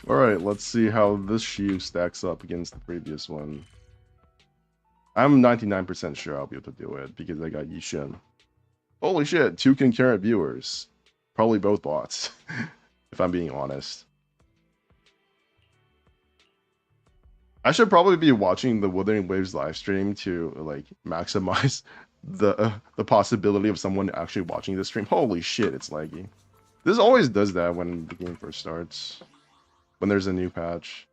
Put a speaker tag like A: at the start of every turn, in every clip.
A: Alright, let's see how this shoe stacks up against the previous one. I'm 99% sure I'll be able to do it because I got Yishin. Holy shit, 2 concurrent viewers. Probably both bots, if I'm being honest. I should probably be watching the Wuthering Waves live stream to like maximize the possibility of someone actually watching this stream. Holy shit, it's laggy. This always does that when the game first starts. When there's a new patch.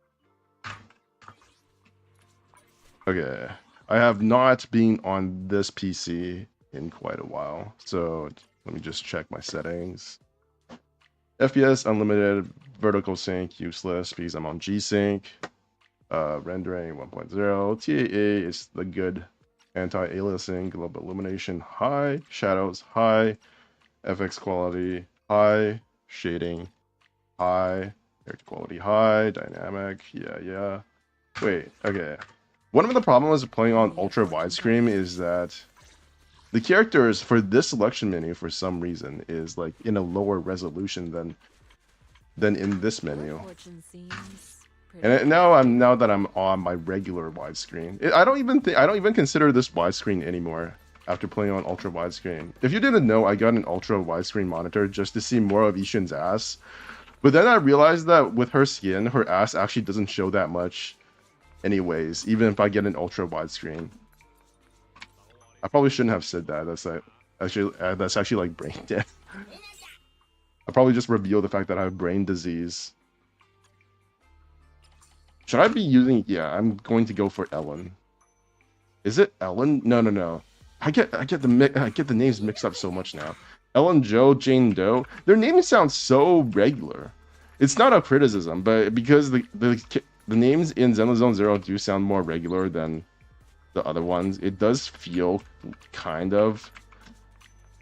A: Okay. I have not been on this PC in quite a while. So let me just check my settings. FPS unlimited, vertical sync useless because I'm on G-Sync. Rendering 1.0. TAA is the good anti-aliasing, global illumination high, shadows high, FX quality high, shading high, character quality high, dynamic, yeah. Wait, okay. One of the problems of playing on ultra widescreen is that the characters for this selection menu for some reason is like in a lower resolution than in this menu. And now that I'm on my regular widescreen, I don't even consider this widescreen anymore after playing on ultra widescreen. If you didn't know, I got an ultra widescreen monitor just to see more of Ishin's ass. But then I realized that with her skin, her ass actually doesn't show that much anyways, even if I get an ultra widescreen. I probably shouldn't have said that. That's actually like brain dead. I probably just revealed the fact that I have brain disease. Should I be using? Yeah, I'm going to go for Ellen. Is it Ellen? No. I get the names mixed up so much now. Ellen, Joe, Jane Doe. Their names sound so regular. It's not a criticism, but because the names in Zenless Zone Zero do sound more regular than the other ones, it does feel kind of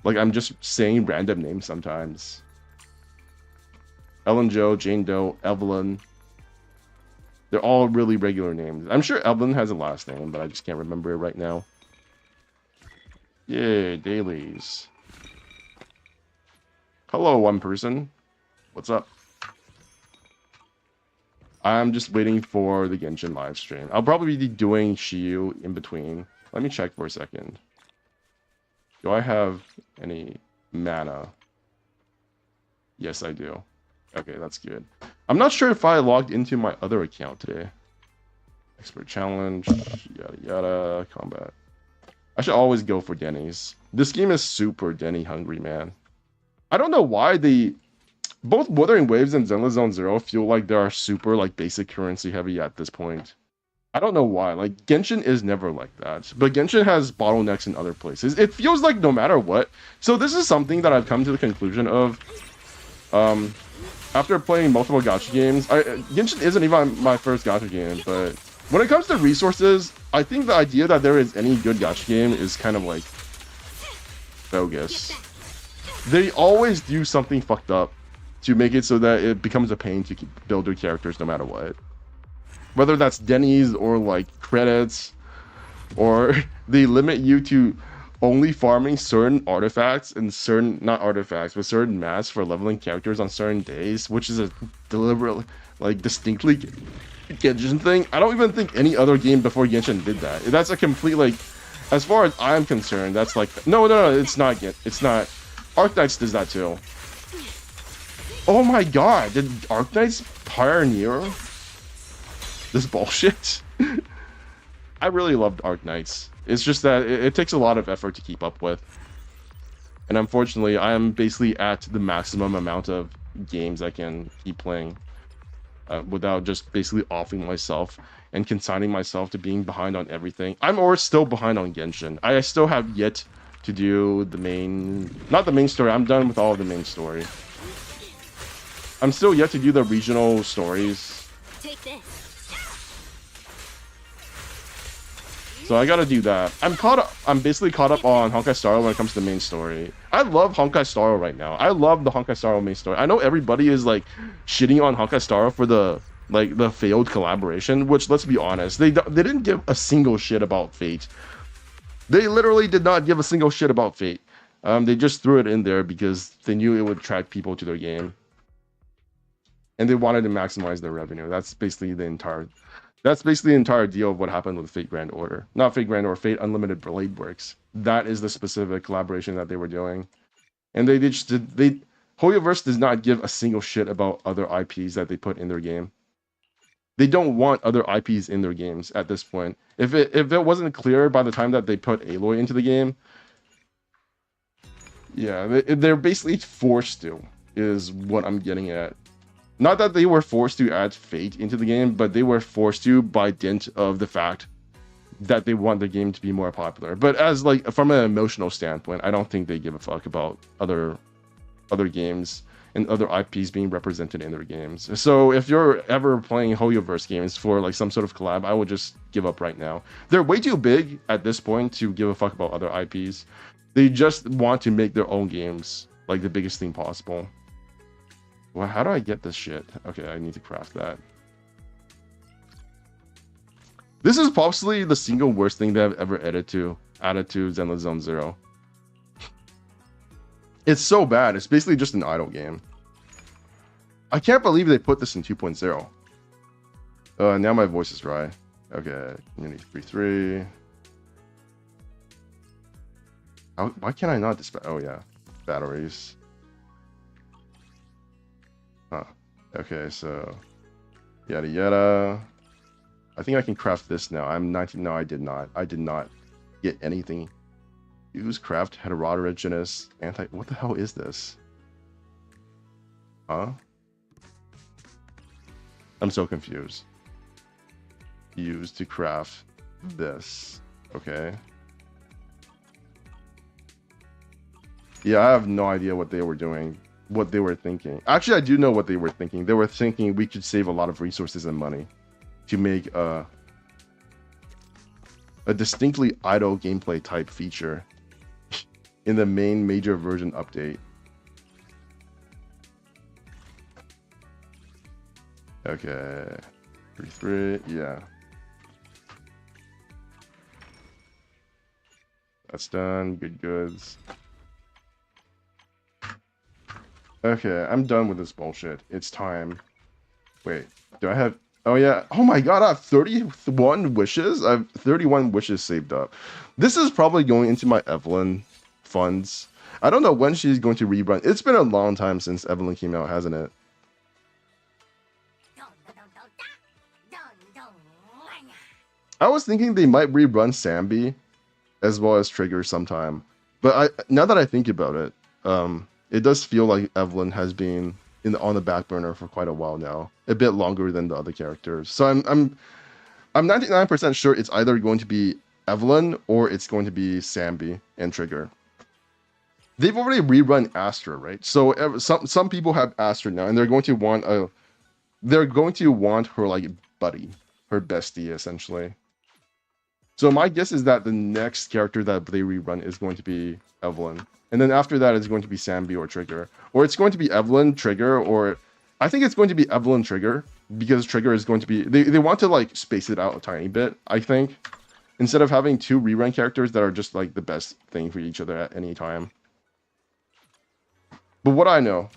A: like I'm just saying random names sometimes. Ellen, Joe, Jane Doe, Evelyn. They're all really regular names. I'm sure Evelyn has a last name, but I just can't remember it right now. Yay, dailies. Hello, one person. What's up? I'm just waiting for the Genshin live stream. I'll probably be doing Shiyu in between. Let me check for a second. Do I have any mana? Yes, I do. Okay, that's good. I'm not sure if I logged into my other account today. Expert challenge, yada, combat. I should always go for Denny's. This game is super Denny hungry, man. I don't know why both Wuthering Waves and Zenless Zone Zero feel like they are super like basic currency heavy at this point. I don't know why. Like Genshin is never like that, but Genshin has bottlenecks in other places. It feels like no matter what. So this is something that I've come to the conclusion of. After playing multiple gacha games, Genshin isn't even my first gacha game, but when it comes to resources, I think the idea that there is any good gacha game is kind of like bogus. They always do something fucked up to make it so that it becomes a pain to build your characters no matter what. Whether that's Denny's or like credits, or they limit you to only farming certain artifacts and not artifacts, but certain masks for leveling characters on certain days, which is a deliberate, like distinctly Genshin thing. I don't even think any other game before Genshin did that. That's a complete like, as far as I'm concerned, that's like no, it's not. It's not. Arknights does that too. Oh my god, did Arknights pioneer this bullshit? I really loved Arknights. It's just that it takes a lot of effort to keep up with. And unfortunately, I am basically at the maximum amount of games I can keep playing without just basically offing myself and consigning myself to being behind on everything. I'm still behind on Genshin. I still have yet to do the main... Not the main story. I'm done with all of the main story. I'm still yet to do the regional stories. Take this. So I gotta do that. I'm basically caught up on Honkai Star Rail when it comes to the main story. I love Honkai Star Rail right now. I love the Honkai Star Rail main story. I know everybody is like shitting on Honkai Star Rail for the failed collaboration, which let's be honest, they didn't give a single shit about Fate. They literally did not give a single shit about Fate. They just threw it in there because they knew it would attract people to their game. and they wanted to maximize their revenue. That's basically the entire deal of what happened with Fate Grand Order. Not Fate Grand Order, Fate Unlimited Blade Works. That is the specific collaboration that they were doing. And Hoyoverse does not give a single shit about other IPs that they put in their game. They don't want other IPs in their games at this point. If it wasn't clear by the time that they put Aloy into the game, yeah, they're basically forced to, is what I'm getting at. Not that they were forced to add Fate into the game, but they were forced to by dint of the fact that they want the game to be more popular. But as like from an emotional standpoint, I don't think they give a fuck about other games and other IPs being represented in their games. So if you're ever playing Hoyoverse games for like some sort of collab, I would just give up right now. They're way too big at this point to give a fuck about other IPs. They just want to make their own games like the biggest thing possible. Well, how do I get this shit? Okay, I need to craft that. This is possibly the single worst thing that I've ever added to Zenless Zone Zero. It's so bad. It's basically just an idle game. I can't believe they put this in 2.0. Now my voice is dry. Okay, Community 3.3. Why can't I not dispatch? Oh yeah, batteries. Huh. Okay, so yada yada. I think I can craft this now. I'm 19. No, I did not. I did not get anything. Use craft heterogeneous anti. What the hell is this? Huh? I'm so confused. Use to craft this. Okay. Yeah, I have no idea what they were doing, what they were thinking. Actually, I do know what they were thinking. They were thinking we could save a lot of resources and money to make a distinctly idle gameplay type feature in the main major version update. Okay, 3.3, yeah. That's done, good goods. Okay, I'm done with this bullshit. It's time. Wait, do I have... Oh yeah, oh my god, I have 31 wishes? I have 31 wishes saved up. This is probably going into my Evelyn funds. I don't know when she's going to rerun. It's been a long time since Evelyn came out, hasn't it? I was thinking they might rerun Sambi as well as Trigger sometime. But now that I think about it, it does feel like Evelyn has been on the back burner for quite a while now, a bit longer than the other characters. So I'm 99% sure it's either going to be Evelyn or it's going to be Sambi and Trigger. They've already rerun Astra, right? So some people have Astra now, and they're going to want her like buddy, her bestie, essentially. So my guess is that the next character that they rerun is going to be Evelyn. And then after that, it's going to be Sambi or Trigger. Or it's going to be Evelyn, Trigger, or... I think it's going to be Evelyn, Trigger, because Trigger is going to be... They want to, like, space it out a tiny bit, I think. Instead of having two rerun characters that are just, like, the best thing for each other at any time. But what I know...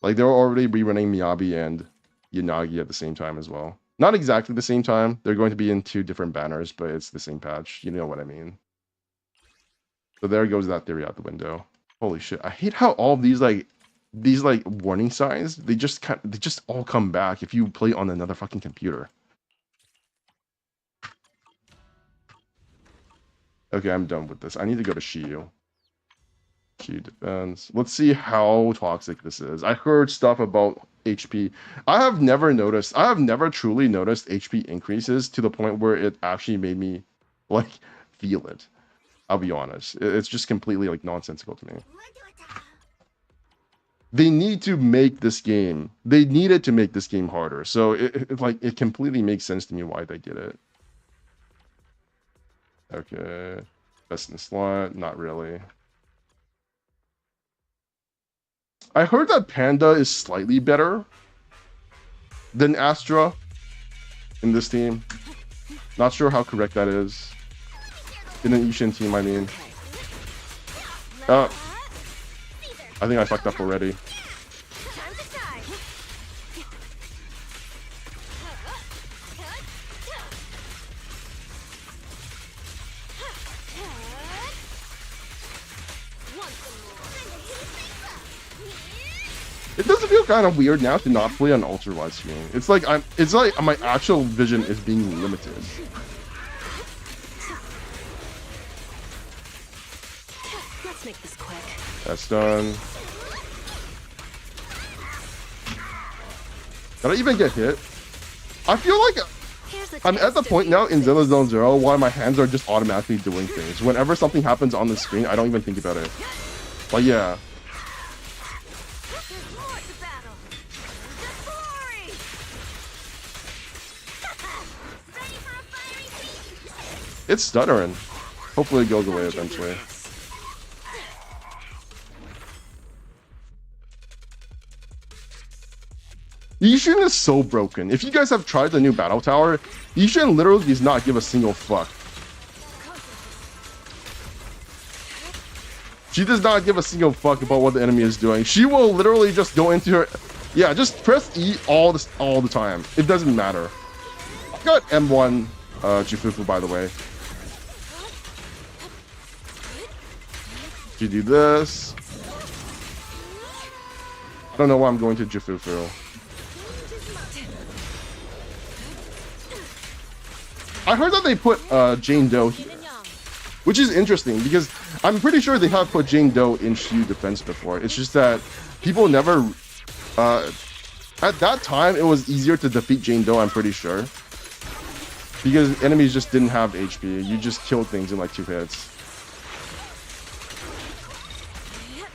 A: Like, they're already rerunning Miyabi and Yanagi at the same time as well. Not exactly the same time. They're going to be in two different banners, but it's the same patch. You know what I mean. So there goes that theory out the window. Holy shit! I hate how all these warning signs they just all come back if you play on another fucking computer. Okay, I'm done with this. I need to go to Shiyu. Shiyu defense. Let's see how toxic this is. I heard stuff about HP. I have never truly noticed HP increases to the point where it actually made me like feel it. I'll be honest. It's just completely like nonsensical to me. They need to make this game. They needed to make this game harder. So it completely makes sense to me why they did it. Okay. Best in slot. Not really. I heard that Panda is slightly better than Astra in this team. Not sure how correct that is. In an Ishin team, I mean. I think I fucked up already. It doesn't feel kind of weird now to not play on ultra wide screen. It's like my actual vision is being limited.
B: Let's make this quick.
A: That's done. Did I even get hit? I feel like I'm at the point now in Zelda Zone Zero where my hands are just automatically doing things. Whenever something happens on the screen, I don't even think about it. But yeah. It's stuttering. Hopefully it goes away eventually. Yishin is so broken. If you guys have tried the new battle tower, Yishin literally does not give a single fuck. She does not give a single fuck about what the enemy is doing. She will literally just go into her... Yeah, just press E all the time. It doesn't matter. I got M1 Jufufu, by the way. You do this. I don't know why I'm going to Jufufu. I heard that they put Jane Doe here, which is interesting because I'm pretty sure they have put Jane Doe in Shield defense before. It's just that people never... at that time, it was easier to defeat Jane Doe, I'm pretty sure. Because enemies just didn't have HP. You just killed things in like 2 hits.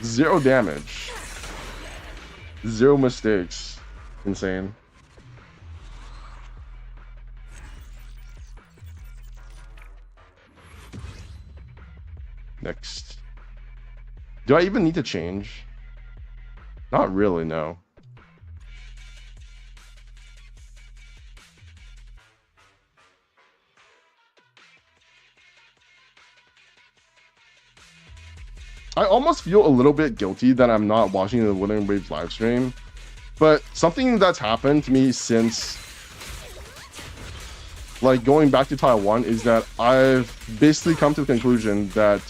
A: 0 damage. 0 mistakes. Insane. Next. Do I even need to change? Not really, no. I almost feel a little bit guilty that I'm not watching the Wuthering Waves live stream, but something that's happened to me since like going back to Taiwan is that I've basically come to the conclusion that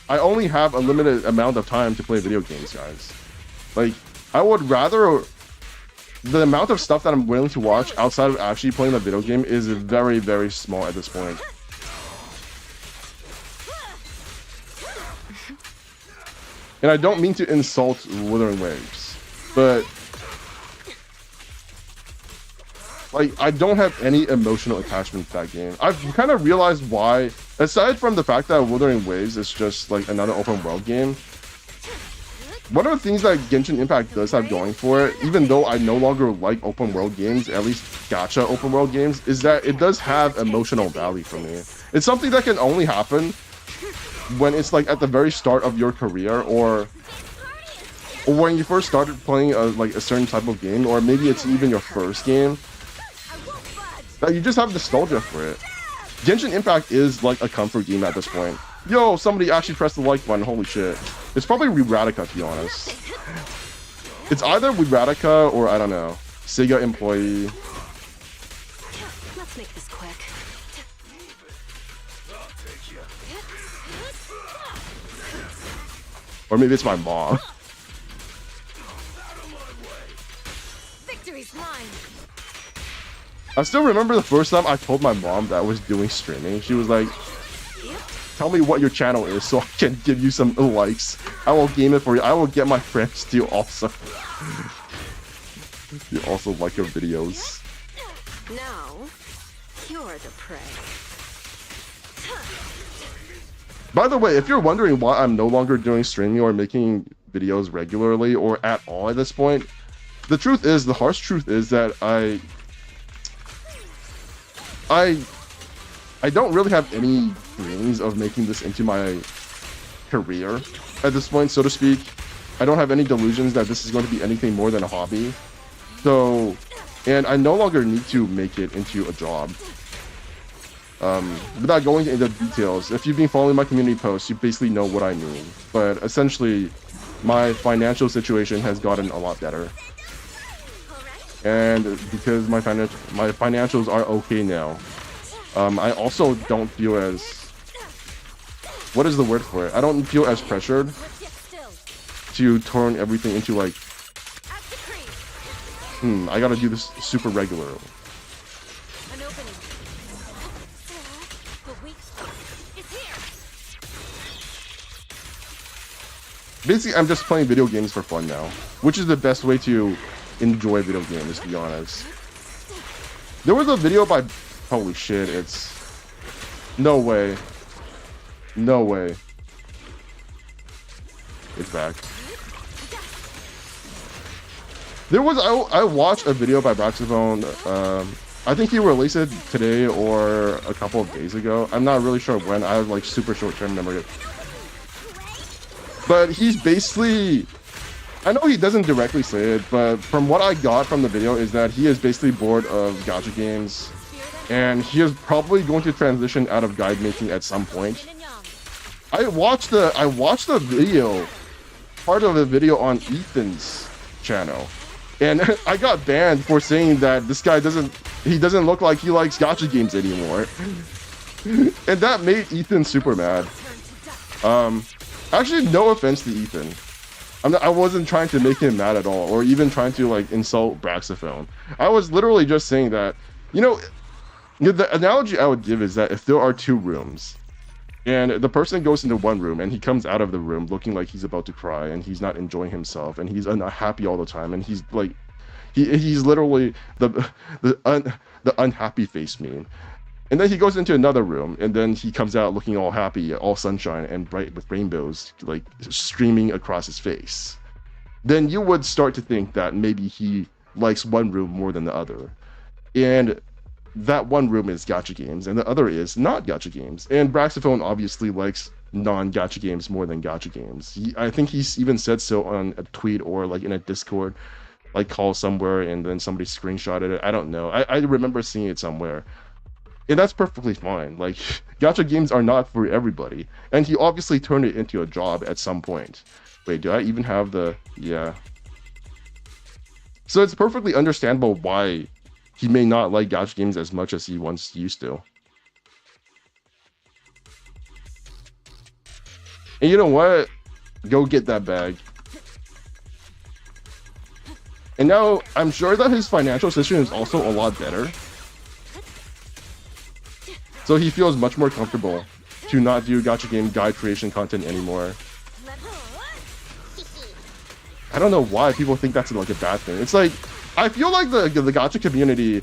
A: I only have a limited amount of time to play video games, guys. Like, I would rather... The amount of stuff that I'm willing to watch outside of actually playing the video game is very, very small at this point. And I don't mean to insult Wuthering Waves, but... like, I don't have any emotional attachment to that game. I've kind of realized why, aside from the fact that Wuthering Waves is just like another open world game, one of the things that Genshin Impact does have going for it, even though I no longer like open world games, at least gacha open world games, is that it does have emotional value for me. It's something that can only happen when it's like at the very start of your career, or when you first started playing like a certain type of game, or maybe it's even your first game. You just have nostalgia for it. Genshin Impact is like a comfort game at this point. Yo, somebody actually pressed the like button, holy shit. It's probably Radica, to be honest. It's either Radica or, I don't know, Sega employee.
B: Let's make this quick.
A: Or maybe it's my mom.
B: Victory's mine.
A: I still remember the first time I told my mom that I was doing streaming. She was like, tell me what your channel is so I can give you some likes. I will game it for you. I will get my friends to also. You also like your videos.
B: Now, you're the prey.
A: By the way, if you're wondering why I'm no longer doing streaming or making videos regularly or at all at this point, the truth is, the harsh truth is that I don't really have any dreams of making this into my career at this point, so to speak. I don't have any delusions that this is going to be anything more than a hobby. So, and I no longer need to make it into a job. Without going into details, if you've been following my community posts, you basically know what I mean. But essentially, my financial situation has gotten a lot better. And because my financials are okay now, I also don't feel as... what is the word for it? I don't feel as pressured to turn everything into like, I gotta do this super regular.
B: An opening. The weak spot is here.
A: Basically, I'm just playing video games for fun now, which is the best way to enjoy video games, to be honest. There was a video by, holy shit, it's, no way. No way. It's back. There was, I watched a video by Braxophone, I think he released it today or a couple of days ago. I'm not really sure when, I have like super short-term memory. But he's basically, I know he doesn't directly say it, but from what I got from the video is that he is basically bored of gacha games. And he is probably going to transition out of guide making at some point. I watched the video, part of the video on Ethan's channel. And I got banned for saying that this guy doesn't look like he likes gacha games anymore. And that made Ethan super mad. Actually, no offense to Ethan. I wasn't trying to make him mad at all, or even trying to like insult Braxophone. I was literally just saying that, you know, the analogy I would give is that if there are two rooms, and the person goes into one room and he comes out of the room looking like he's about to cry and he's not enjoying himself and he's unhappy all the time and he's like, he's literally the unhappy face meme. And then he goes into another room and then he comes out looking all happy, all sunshine and bright with rainbows like streaming across his face. Then you would start to think that maybe he likes one room more than the other. And that one room is gacha games and the other is not gacha games. And Braxophone obviously likes non-gacha games more than gacha games. I think he's even said so on a tweet or like in a Discord like call somewhere and then somebody screenshotted it. I don't know. I remember seeing it somewhere. And that's perfectly fine. Like, gacha games are not for everybody. And he obviously turned it into a job at some point. Wait, do I even have the... Yeah. So it's perfectly understandable why he may not like gacha games as much as he once used to. And you know what? Go get that bag. And now, I'm sure that his financial situation is also a lot better. So he feels much more comfortable to not do gacha game guide creation content anymore. I don't know why people think that's like a bad thing. It's like, I feel like the gacha community,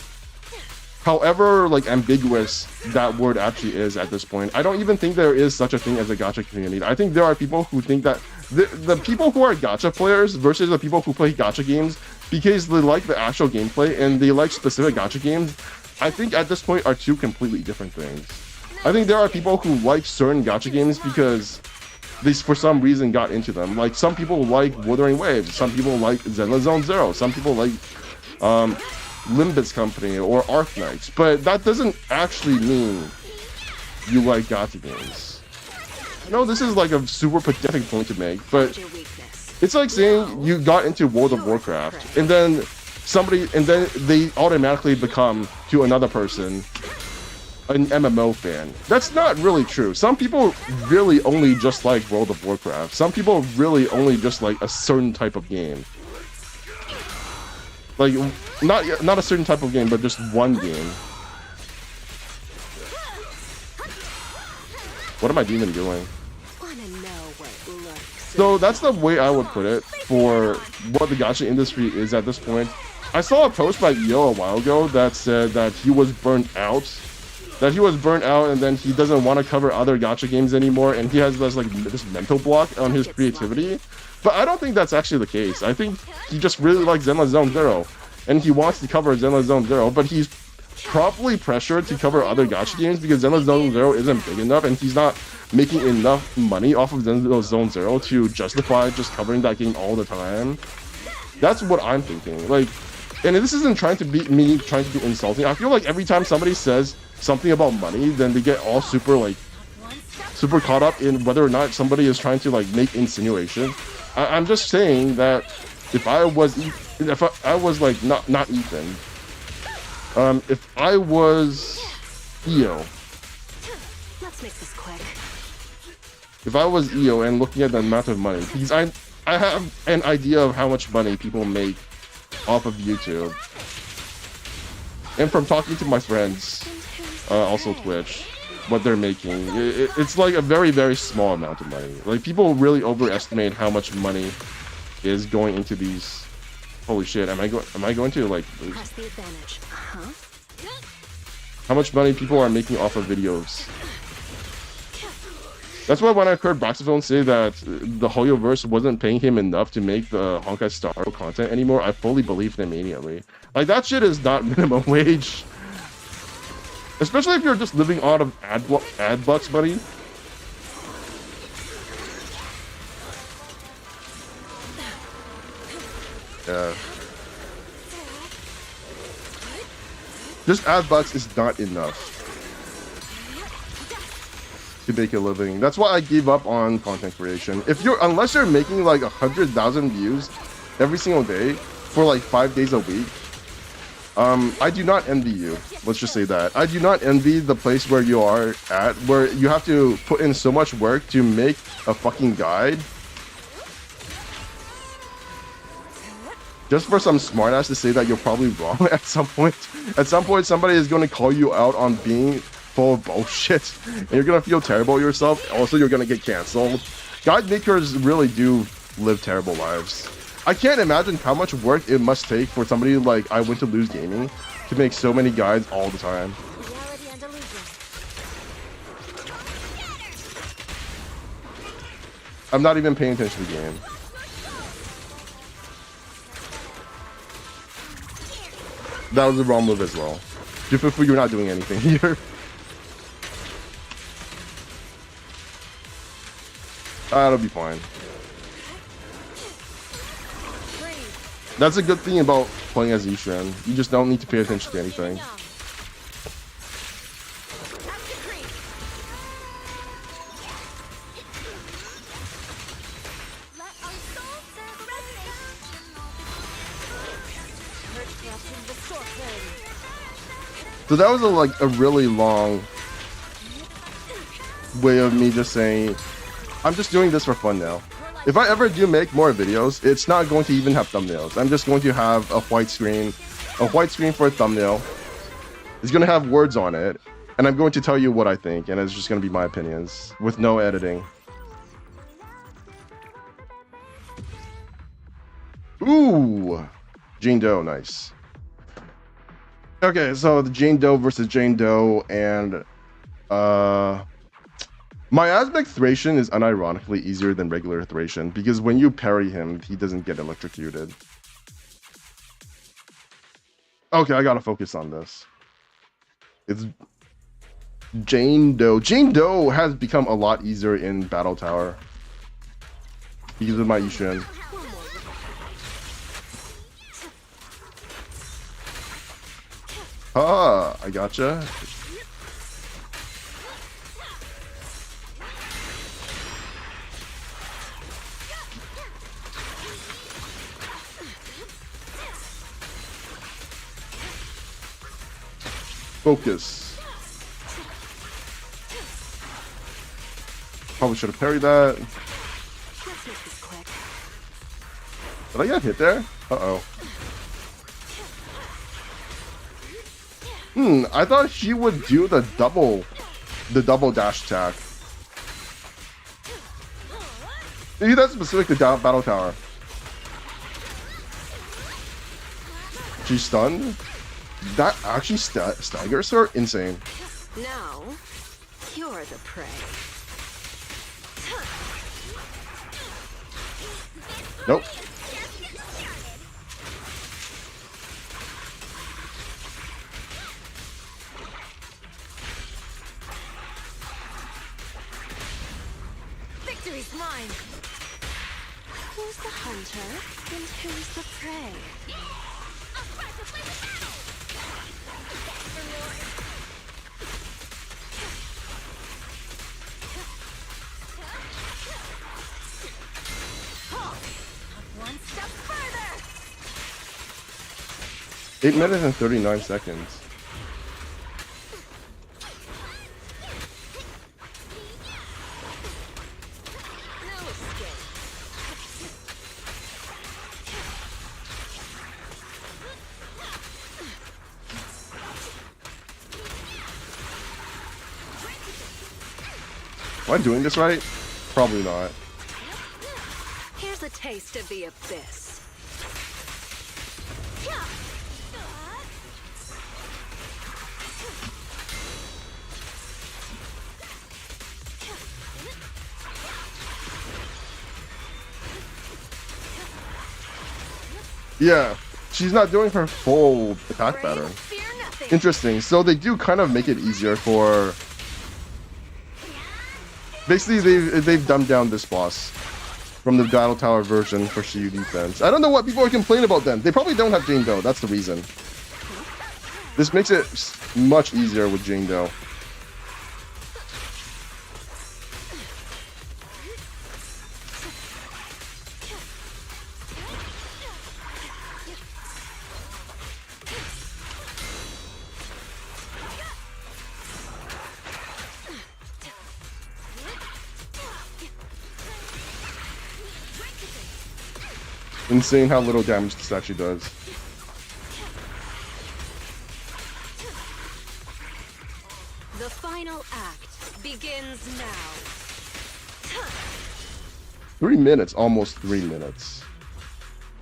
A: however like ambiguous that word actually is at this point, I don't even think there is such a thing as a gacha community. I think there are people who think that the people who are gacha players versus the people who play gacha games because they like the actual gameplay and they like specific gacha games, I think at this point are two completely different things. I think there are people who like certain gacha games because they for some reason got into them. Like some people like Wuthering Waves, some people like Zenless Zone Zero, some people like Limbus Company or Arc Knights, but that doesn't actually mean you like gacha games. I know this is like a super pedantic point to make, but it's like saying you got into World of Warcraft and then they automatically become to another person an MMO fan. That's not really true. Some people really only just like World of Warcraft. Some people really only just like a certain type of game. Like not a certain type of game, but just one game. What am I even doing? So that's the way I would put it for what the gacha industry is at this point. I saw a post by Yo a while ago that said that he was burnt out. And then he doesn't want to cover other gacha games anymore, and he has this mental block on his creativity. But I don't think that's actually the case. I think he just really likes Zenless Zone Zero, and he wants to cover Zenless Zone Zero, but he's probably pressured to cover other gacha games because Zenless Zone Zero isn't big enough, and he's not making enough money off of Zenless Zone Zero to justify just covering that game all the time. That's what I'm thinking. Like, and this isn't trying to be insulting. I feel like every time somebody says something about money, then they get all super caught up in whether or not somebody is trying to like make insinuation. I'm just saying that if I was like not Ethan, if I was EO,
B: let's make this quick.
A: if I was EO and looking at the amount of money, because I I have an idea of how much money people make off of YouTube. And from talking to my friends, also Twitch, what they're making, it's like a very, very small amount of money. Like, people really overestimate how much money is going into these. Holy shit, am I going to like lose?
B: Press the advantage. Huh?
A: How much money people are making off of videos? That's why when I heard Boxophone say that the Hoyoverse wasn't paying him enough to make the Honkai Star Rail content anymore, I fully believed him immediately. Like, that shit is not minimum wage. Especially if you're just living out of ad bucks, buddy. Yeah. Just ad bucks is not enough to make a living. That's why I gave up on content creation. Unless you're making like 100,000 views every single day for like 5 days a week, I do not envy you. Let's just say that. I do not envy the place where you are at, where you have to put in so much work to make a fucking guide. Just for some smartass to say that you're probably wrong at some point. At some point, somebody is going to call you out on being full of bullshit. And you're going to feel terrible yourself. Also, you're going to get canceled. Guide makers really do live terrible lives. I can't imagine how much work it must take for somebody like I Went to Lose Gaming to make so many guides all the time.
B: Reality and illusion.
A: I'm not even paying attention to the game. That was the wrong move as well. Jufufu, you're not doing anything here. That'll be fine. That's a good thing about playing as Ishin. You just don't need to pay attention to anything. So that was a really long way of me just saying, I'm just doing this for fun now. If I ever do make more videos, it's not going to even have thumbnails. I'm just going to have a white screen for a thumbnail. It's going to have words on it, and I'm going to tell you what I think, and it's just going to be my opinions with no editing. Ooh, Jane Doe, nice. Okay, so the Jane Doe versus Jane Doe, and Miasmic Thracian is unironically easier than regular Thracian because when you parry him, he doesn't get electrocuted. Okay, I gotta focus on this. It's Jane Doe. Jane Doe has become a lot easier in Battle Tower because of my Ishin. Ah, I gotcha. Focus. Probably should have parried that. Did I get hit there? Uh-oh. I thought she would do the double dash attack. Maybe that's specific to Battle Tower. She's stunned? That actually staggers her? Insane.
B: Now, you're the prey.
A: Nope.
B: Victory's mine. Who's the hunter and who's the prey? One step further.
A: 8 minutes and 39 seconds.
B: No escape.
A: Am I doing this right? Probably not.
B: Here's a taste of the abyss.
A: Yeah, she's not doing her full attack pattern. Interesting. So they do kind of make it easier for. Basically, they've dumbed down this boss from the Battle Tower version for Shiyu defense. I don't know what people are complaining about them. They probably don't have Jane Doe. That's the reason. This makes it much easier with Jane Doe. Insane how little damage this actually does.
B: The final act begins now.
A: 3 minutes, almost 3 minutes.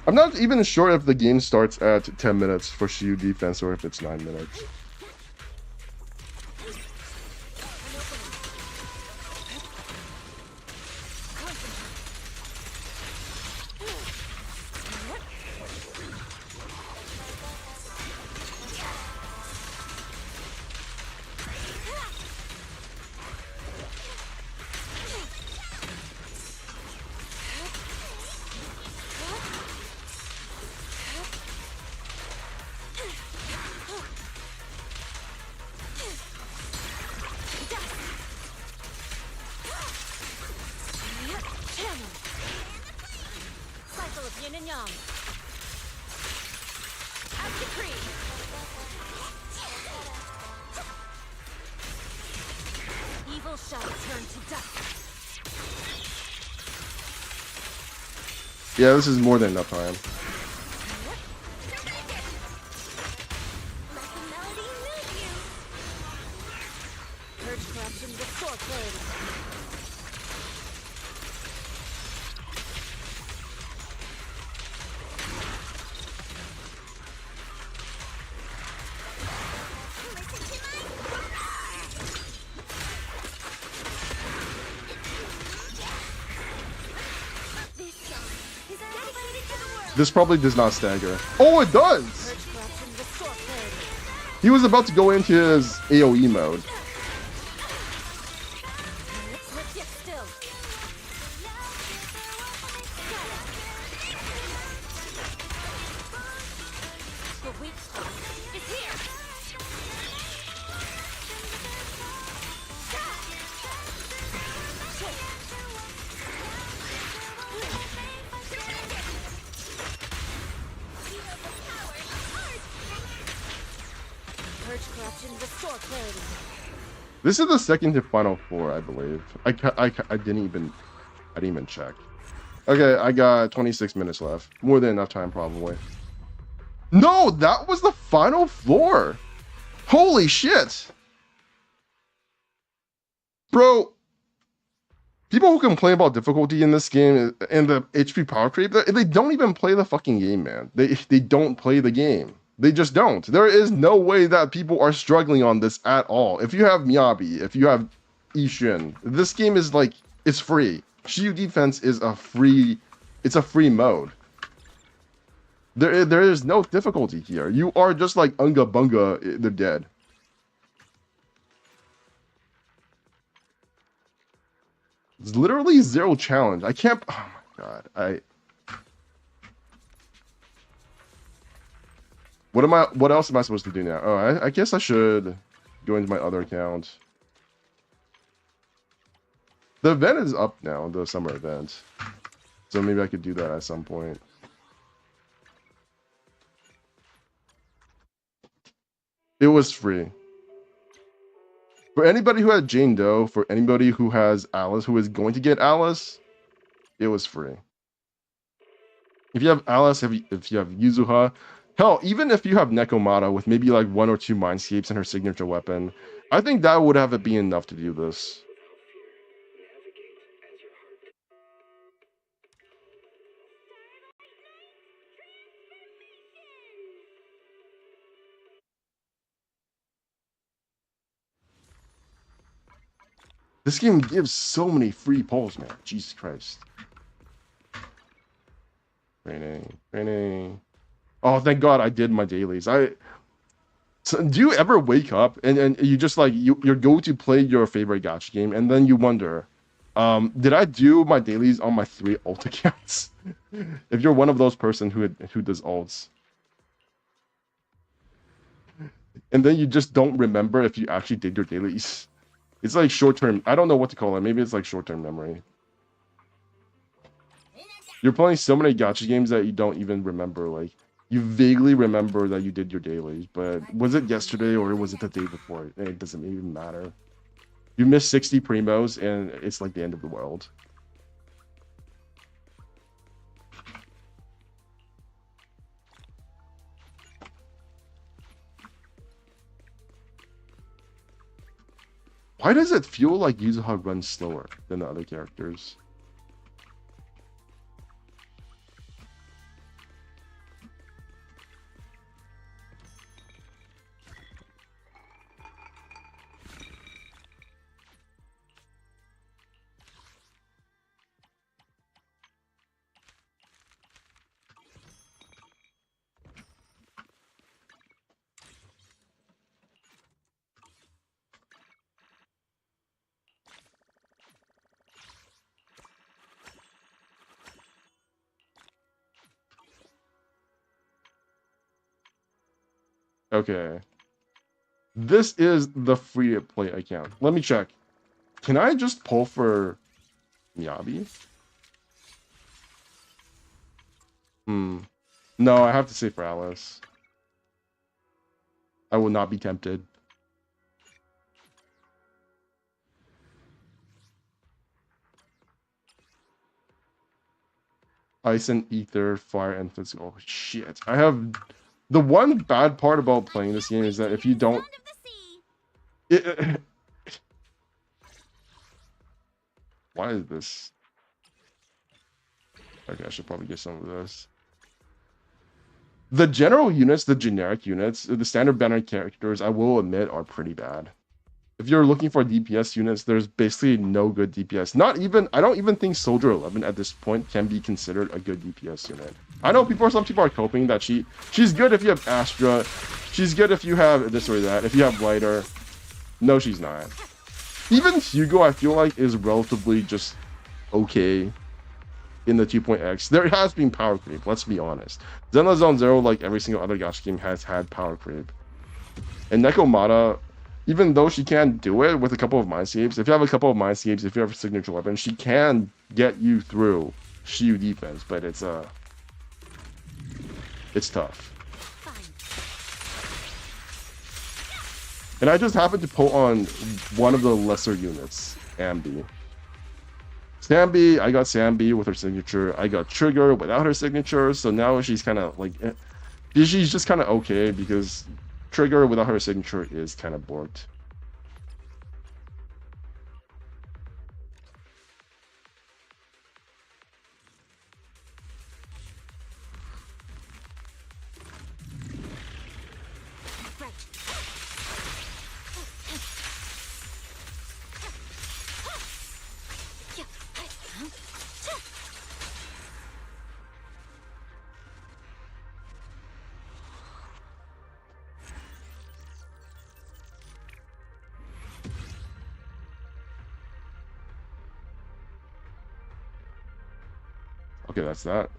A: I'm not even sure if the game starts at 10 minutes for Shiyu defense or if it's 9 minutes.
B: Cycle of yin and yang. As decreed. Evil shall turn to dust.
A: Yeah, this is more than enough time.
B: Let the melody move you. Purge corruption with sword clarity.
A: This probably does not stagger. Oh, it does! He was about to go into his AoE mode. This is the second to final four, I believe. I didn't even check. Okay, I got 26 minutes left. More than enough time, probably. No, that was the final floor. Holy shit. Bro, people who complain about difficulty in this game and the HP power creep, they don't even play the fucking game, man. They don't play the game. They just don't. There is no way that people are struggling on this at all. If you have Miyabi, if you have Ishin, this game is like, it's free. Shiyu defense is it's a free mode. There is no difficulty here. You are just like Unga Bunga, they're dead. It's literally zero challenge. I can't, oh my god, what else am I supposed to do now? Oh, I guess I should go into my other account. The event is up now, the summer event. So maybe I could do that at some point. It was free. For anybody who had Jane Doe, for anybody who has Alice, who is going to get Alice, it was free. If you have Alice, if you have Yuzuha, hell, even if you have Nekomata with maybe like 1 or 2 Mindscapes and her signature weapon, I think that would have been enough to do this. This game gives so many free polls, man. Jesus Christ. Training. Oh, thank God I did my dailies. So do you ever wake up and you just like you go to play your favorite gacha game and then you wonder, did I do my dailies on my 3 alt accounts? If you're one of those person who does alts, and then you just don't remember if you actually did your dailies. It's like short-term. I don't know what to call it. Maybe it's like short-term memory. You're playing so many gacha games that you don't even remember. Like you vaguely remember that you did your dailies, but was it yesterday or was it the day before? It doesn't even matter. You missed 60 primos and it's like the end of the world. Why does it feel like Yuzuha runs slower than the other characters? Okay. This is the free-to-play account. Let me check. Can I just pull for Miyabi? No, I have to say for Alice. I will not be tempted. Ice and Ether, Fire and Physical. Oh, shit. I have... The one bad part about playing this game is that if you don't... Why is this? Okay, I should probably get some of this. The general units, the generic units, the standard banner characters, I will admit, are pretty bad. If you're looking for DPS units, there's basically no good DPS. Not even, I don't even think Soldier 11 at this point can be considered a good DPS unit. I know some people are coping that she's good if you have Astra. She's good if you have this or that. If you have Lighter. No, she's not. Even Hugo, I feel like, is relatively just okay in the 2.x. There has been power creep, let's be honest. Zenless Zone Zero, like every single other gacha game, has had power creep. And Nekomata, even though she can do it with a couple of mindscapes, if you have a couple of mindscapes, if you have a signature weapon, she can get you through Shiyu defense, but it's tough. And I just happened to pull on one of the lesser units, Ambi. Sambi, I got Sambi with her signature. I got Trigger without her signature, so now she's kind of like... She's just kind of okay, because Trigger without her signature is kind of borked. Okay, that's that.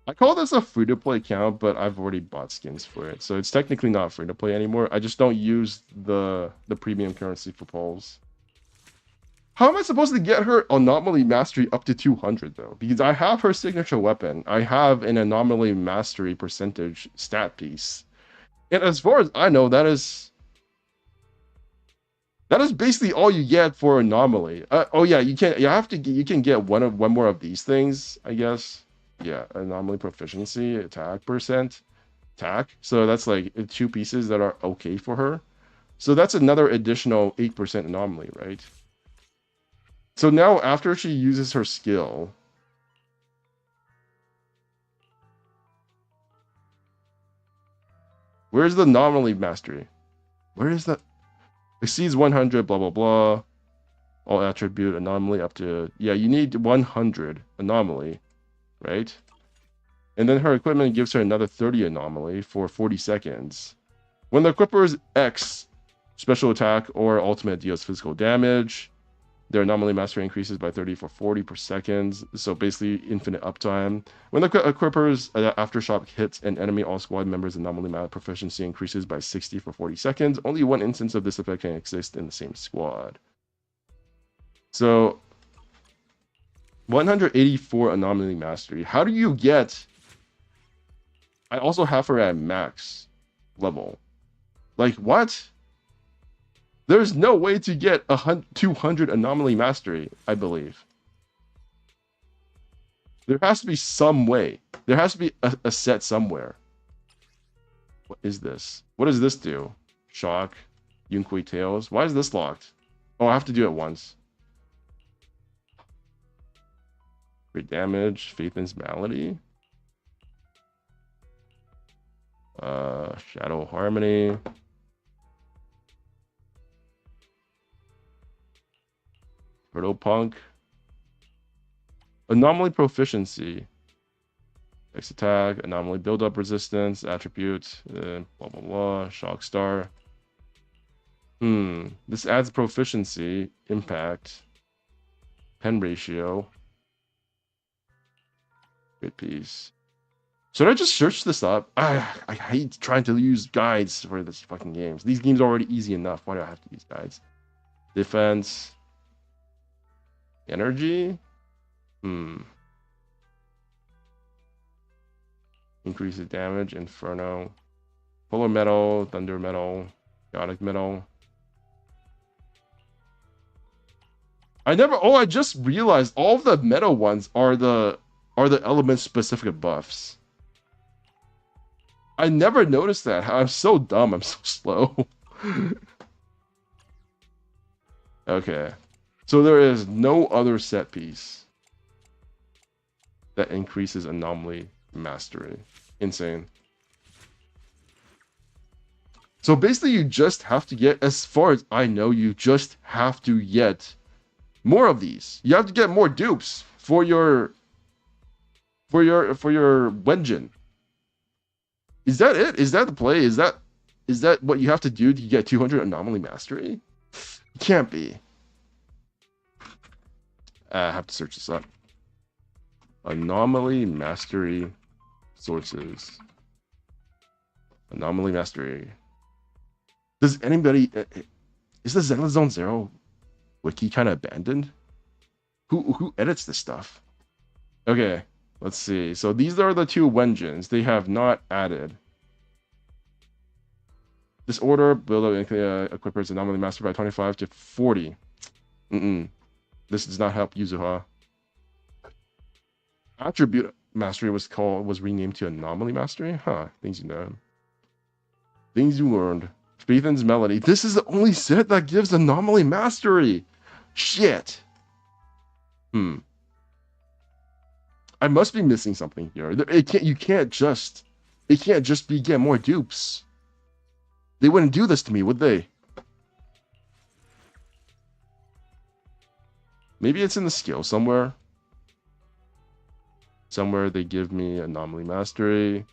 A: I call this a free-to-play account, but I've already bought skins for it, so it's technically not free-to-play anymore. I just don't use the premium currency for polls. How am I supposed to get her anomaly mastery up to 200 though? Because I have her signature weapon. I have an anomaly mastery percentage stat piece, and as far as I know, that is basically all you get for anomaly. Oh yeah, you can get one more of these things, I guess. Yeah, anomaly proficiency, attack percent, attack. So that's like 2 pieces that are okay for her. So that's another additional 8% anomaly, right? So now after she uses her skill, Where's the anomaly mastery? Where is that? Exceeds 100, blah, blah, blah. All attribute anomaly up to... Yeah, you need 100 anomaly, right? And then her equipment gives her another 30 anomaly for 40 seconds. When the equipper's X special attack or ultimate deals physical damage, their anomaly mastery increases by 30 for 40 per second. So basically infinite uptime. When the equipper's aftershock hits an enemy, all squad members' anomaly proficiency increases by 60 for 40 seconds. Only one instance of this effect can exist in the same squad. So 184 anomaly mastery. How do you get... I also have her at max level. Like, what? There's no way to get 200 anomaly mastery, I believe. There has to be some way. There has to be a set somewhere. What is this? What does this do? Shock. Yunkui Tails. Why is this locked? Oh, I have to do it once. Great damage. Faithin's Malady. Shadow Harmony. Punk. Anomaly proficiency. X attack, anomaly build-up resistance, attribute, blah blah blah, shock star. This adds proficiency, impact, pen ratio. Good piece. Should I just search this up? I hate trying to use guides for this fucking games. These games are already easy enough. Why do I have to use guides? Defense. Energy? Increases damage, Inferno. Polar Metal, Thunder Metal, Chaotic Metal. I just realized all of the meta ones are the element specific buffs. I never noticed that. I'm so dumb. I'm so slow. Okay. So there is no other set piece that increases anomaly mastery. Insane. So basically you just have to get, as far as I know, you just have to get more of these. You have to get more dupes for your Wenjin. Is that it? Is that the play? Is that what you have to do to get 200 anomaly mastery? It can't be. I have to search this up. Anomaly mastery sources. Anomaly mastery. Does anybody... Is the Zenless Zone Zero wiki kind of abandoned? Who edits this stuff? Okay, let's see. So these are the two Wenjins they have not added. Disorder, build equippers anomaly master by 25 to 40. This does not help Yuzuha. Attribute mastery was renamed to anomaly mastery. Huh? Things you know. Things you learned. Faithin's Malady. This is the only set that gives anomaly mastery. Shit. I must be missing something here. It can't just be get more dupes. They wouldn't do this to me, would they? Maybe it's in the skill somewhere. Somewhere they give me anomaly mastery.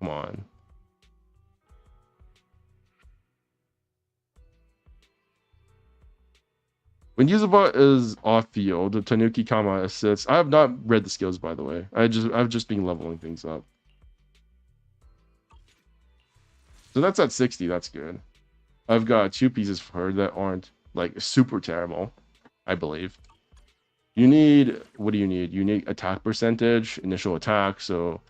A: Come on. When Yuzuba is off field, the Tanuki Kama assists. I have not read the skills, by the way. I've just been leveling things up. So that's at 60. That's good. I've got 2 pieces for her that aren't like super terrible, I believe. You need, what do you need? You need attack percentage, initial attack. So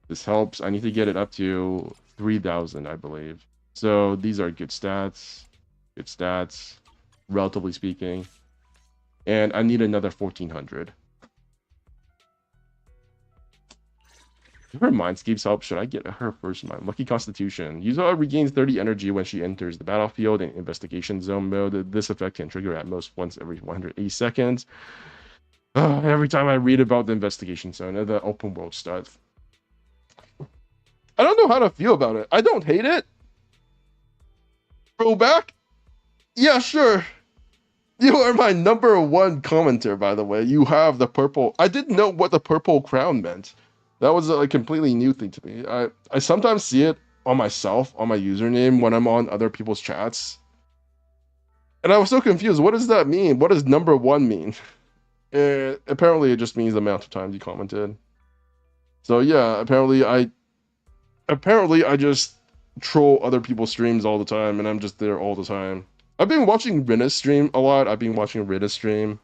A: this helps. I need to get it up to 3,000, I believe. So these are good stats. Good stats, relatively speaking. And I need another 1,400. Her Mindscape's help. Should I get her first mind? Lucky Constitution. User regains 30 energy when she enters the battlefield in investigation zone mode. This effect can trigger at most once every 180 seconds. Every time I read about the investigation zone and the open world stuff, I don't know how to feel about it. I don't hate it. Throwback? Yeah, sure. You are my number one commenter, by the way. You have the purple. I didn't know what the purple crown meant. That was a completely new thing to me. I sometimes see it on myself, on my username, when I'm on other people's chats. And I was so confused. What does that mean? What does number one mean? Apparently, it just means the amount of times you commented. So yeah, apparently I just troll other people's streams all the time, and I'm just there all the time. I've been watching Rinna's stream a lot. I've been watching Rinna's stream.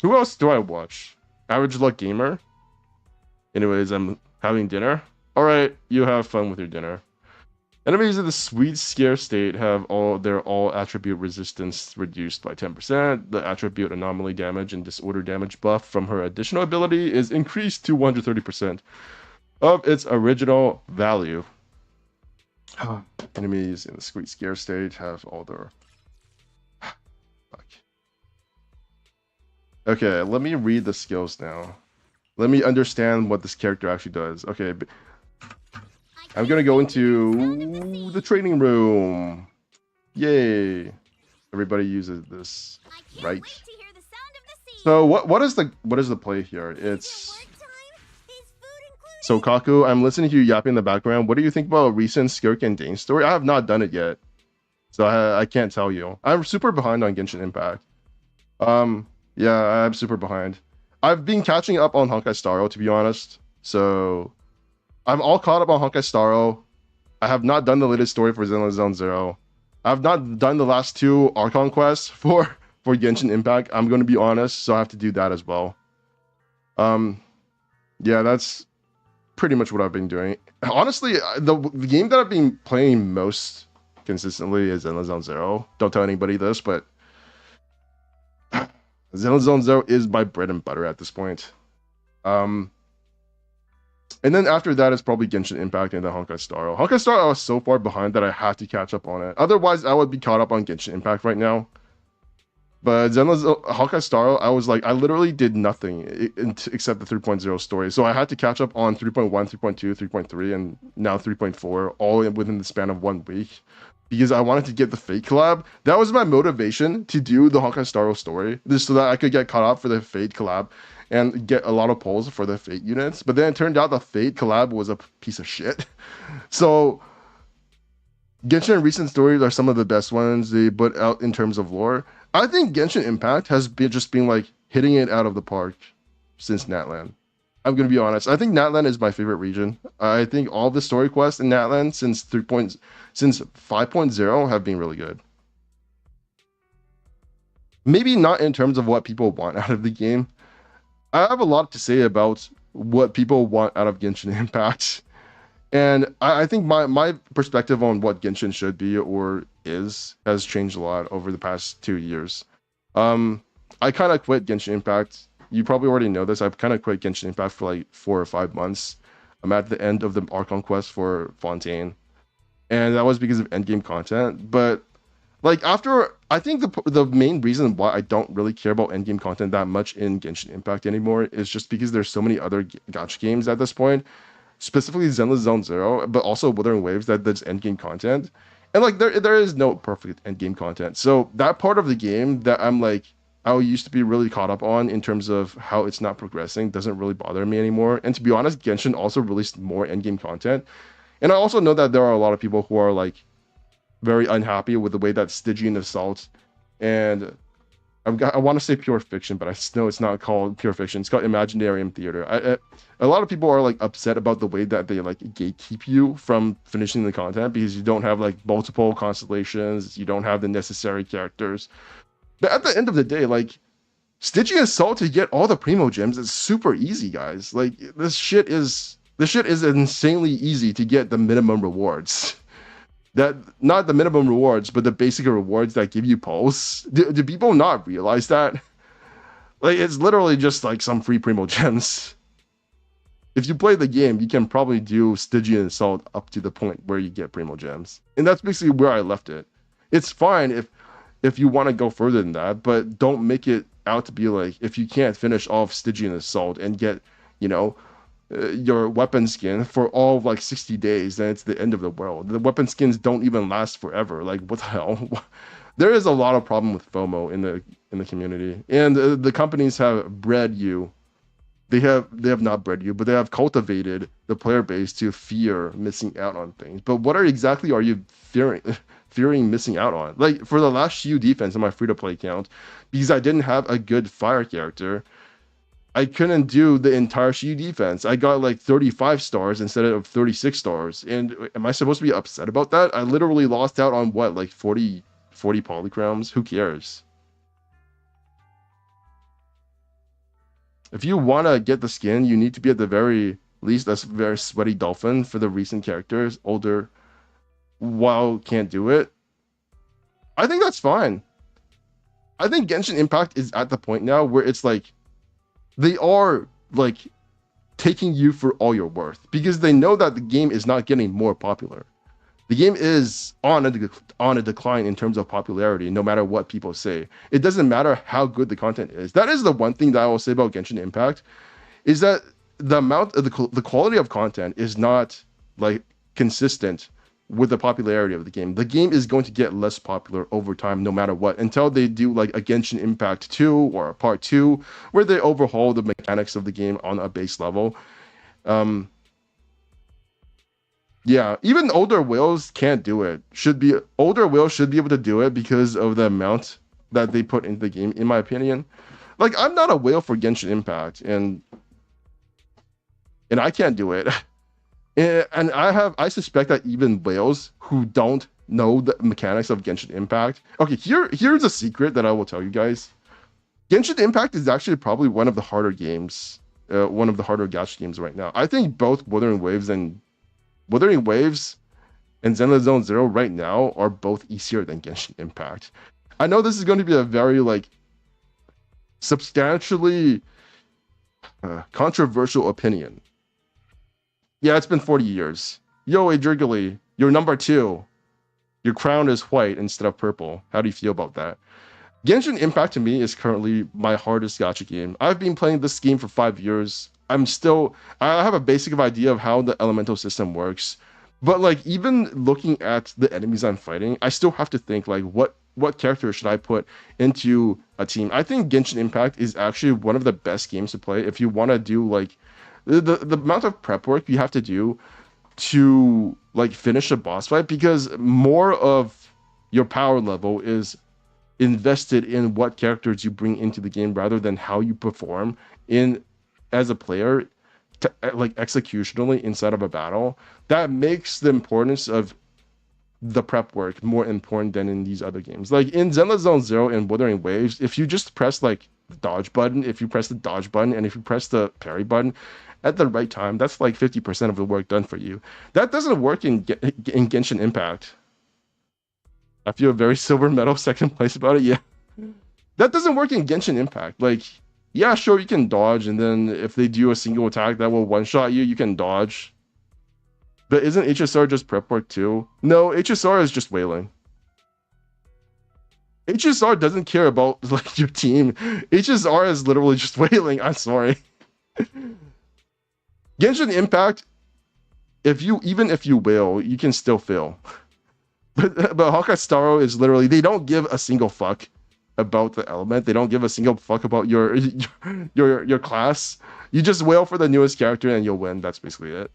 A: Who else do I watch? Average Luck Gamer. Anyways, I'm having dinner. All right, you have fun with your dinner. Enemies in the sweet scare state have their all attribute resistance reduced by 10%. The attribute anomaly damage and disorder damage buff from her additional ability is increased to 130% of its original value. Enemies in the sweet scare state have all their... Fuck. Okay, let me read the skills now. Let me understand what this character actually does. Okay, I'm gonna go into the training room. Yay! Everybody uses this, right? So what is the play here? It's so Kaku. I'm listening to you yapping in the background. What do you think about a recent Skirk and Dane story? I have not done it yet, so I can't tell you. I'm super behind on Genshin Impact. Yeah, I'm super behind. I've been catching up on Honkai Star Rail, to be honest. So I'm all caught up on Honkai Star Rail. I have not done the latest story for Zenless Zone Zero. I've not done the last two Archon quests for Genshin Impact. I'm going to be honest, so I have to do that as well. Yeah, that's pretty much what I've been doing. Honestly, the game that I've been playing most consistently is Zenless Zone Zero. Don't tell anybody this, but Zenless Zone Zero is my bread and butter at this point. And then after that, it's probably Genshin Impact and then Honkai Star Rail. Honkai Star Rail, I was so far behind that I had to catch up on it. Otherwise, I would be caught up on Genshin Impact right now. But Honkai Star Rail, I was like, I literally did nothing except the 3.0 story. So I had to catch up on 3.1, 3.2, 3.3, and now 3.4, all within the span of 1 week. Because I wanted to get the Fate collab. That was my motivation to do the Honkai Star Rail story, just so that I could get caught up for the Fate collab and get a lot of polls for the Fate units. But then it turned out the Fate collab was a piece of shit. So Genshin and recent stories are some of the best ones they put out in terms of lore. I think Genshin Impact has been like hitting it out of the park since Natlan. I'm gonna be honest. I think Natlan is my favorite region. I think all the story quests in Natlan since 5.0 have been really good. Maybe not in terms of what people want out of the game. I have a lot to say about what people want out of Genshin Impact. And I think my perspective on what Genshin should be or is has changed a lot over the past 2 years. I kind of quit Genshin Impact. You probably already know this. I've kind of quit Genshin Impact for like 4 or 5 months. I'm at the end of the Archon quest for Fontaine. And that was because of endgame content. But like after, I think the main reason why I don't really care about endgame content that much in Genshin Impact anymore is just because there's so many other gacha games at this point, specifically Zenless Zone Zero, but also Wuthering Waves that does endgame content. And like there is no perfect endgame content. So that part of the game that I'm like, I used to be really caught up on in terms of how it's not progressing doesn't really bother me anymore. And to be honest, Genshin also released more endgame content. And I also know that there are a lot of people who are like very unhappy with the way that Stygian Assault and I want to say pure fiction, but I know it's not called pure fiction. It's called Imaginarium Theater. A lot of people are like upset about the way that they like gatekeep you from finishing the content because you don't have like multiple constellations, you don't have the necessary characters. But at the end of the day, like Stygian Assault to get all the Primo Gems is super easy, guys. Like this shit is insanely easy to get the minimum rewards. That not the minimum rewards, but the basic rewards that give you pulse. Do people not realize that? Like it's literally just like some free Primo Gems. If you play the game, you can probably do Stygian Assault up to the point where you get Primo Gems. And that's basically where I left it. It's fine if you want to go further than that, but don't make it out to be like, if you can't finish off Stygian Assault and get, you know, your weapon skin for all of like 60 days, then it's the end of the world. The weapon skins don't even last forever. Like, what the hell? There is a lot of problem with FOMO in the community, and the companies have bred you. They have not bred you, but they have cultivated the player base to fear missing out on things. But what exactly are you fearing? Fearing missing out on? Like for the last Shield defense on my free to play account, because I didn't have a good fire character, I couldn't do the entire Shield defense. I got like 35 stars instead of 36 stars. And am I supposed to be upset about that? I literally lost out on what, like 40 polychromes? Who cares? If you want to get the skin, you need to be at the very least a very sweaty dolphin for the recent characters. Older WoW can't do it. I think that's fine. I think Genshin Impact is at the point now where it's like they are like taking you for all your worth because they know that the game is not getting more popular. The game is on a decline in terms of popularity, no matter what people say. It doesn't matter how good the content is. That is the one thing that I will say about Genshin Impact, is that the amount of the quality of content is not like consistent with the popularity of the game. The game is going to get less popular over time, no matter what, until they do like a Genshin Impact 2 or a Part 2, where they overhaul the mechanics of the game on a base level. Yeah, even older whales can't do it. Older whales should be able to do it because of the amount that they put into the game, in my opinion. Like, I'm not a whale for Genshin Impact, and I can't do it. And I suspect that even whales who don't know the mechanics of Genshin Impact. Okay, here's a secret that I will tell you guys. Genshin Impact is actually probably one of the harder games, one of the harder gacha games right now. I think both Wuthering Waves and Zenless Zone Zero right now are both easier than Genshin Impact. I know this is going to be a very like substantially controversial opinion. Yeah, it's been 40 years. Yo, Adrigali, you're number 2. Your crown is white instead of purple. How do you feel about that? Genshin Impact to me is currently my hardest gacha game. I've been playing this game for 5 years. I have a basic idea of how the elemental system works. But like even looking at the enemies I'm fighting, I still have to think like what character should I put into a team? I think Genshin Impact is actually one of the best games to play if you want to do like the amount of prep work you have to do to like finish a boss fight, because more of your power level is invested in what characters you bring into the game rather than how you perform as a player like executionally inside of a battle. That makes the importance of the prep work more important than in these other games. Like in Zenless Zone Zero and Wuthering Waves, if you just press like the dodge button, and if you press the parry button at the right time, that's like 50% of the work done for you. That doesn't work in Genshin Impact. I feel very silver medal second place about it. Yeah, that doesn't work in Genshin Impact. Like, yeah, sure, you can dodge, and then if they do a single attack that will one-shot you, you can dodge. But isn't HSR just prep work too? No, HSR is just wailing. HSR doesn't care about like your team. HSR is literally just wailing. I'm sorry. Genshin Impact, if you wail, you can still fail. But Honkai Star Rail is literally, they don't give a single fuck about the element. They don't give a single fuck about your class. You just wail for the newest character and you'll win. That's basically it.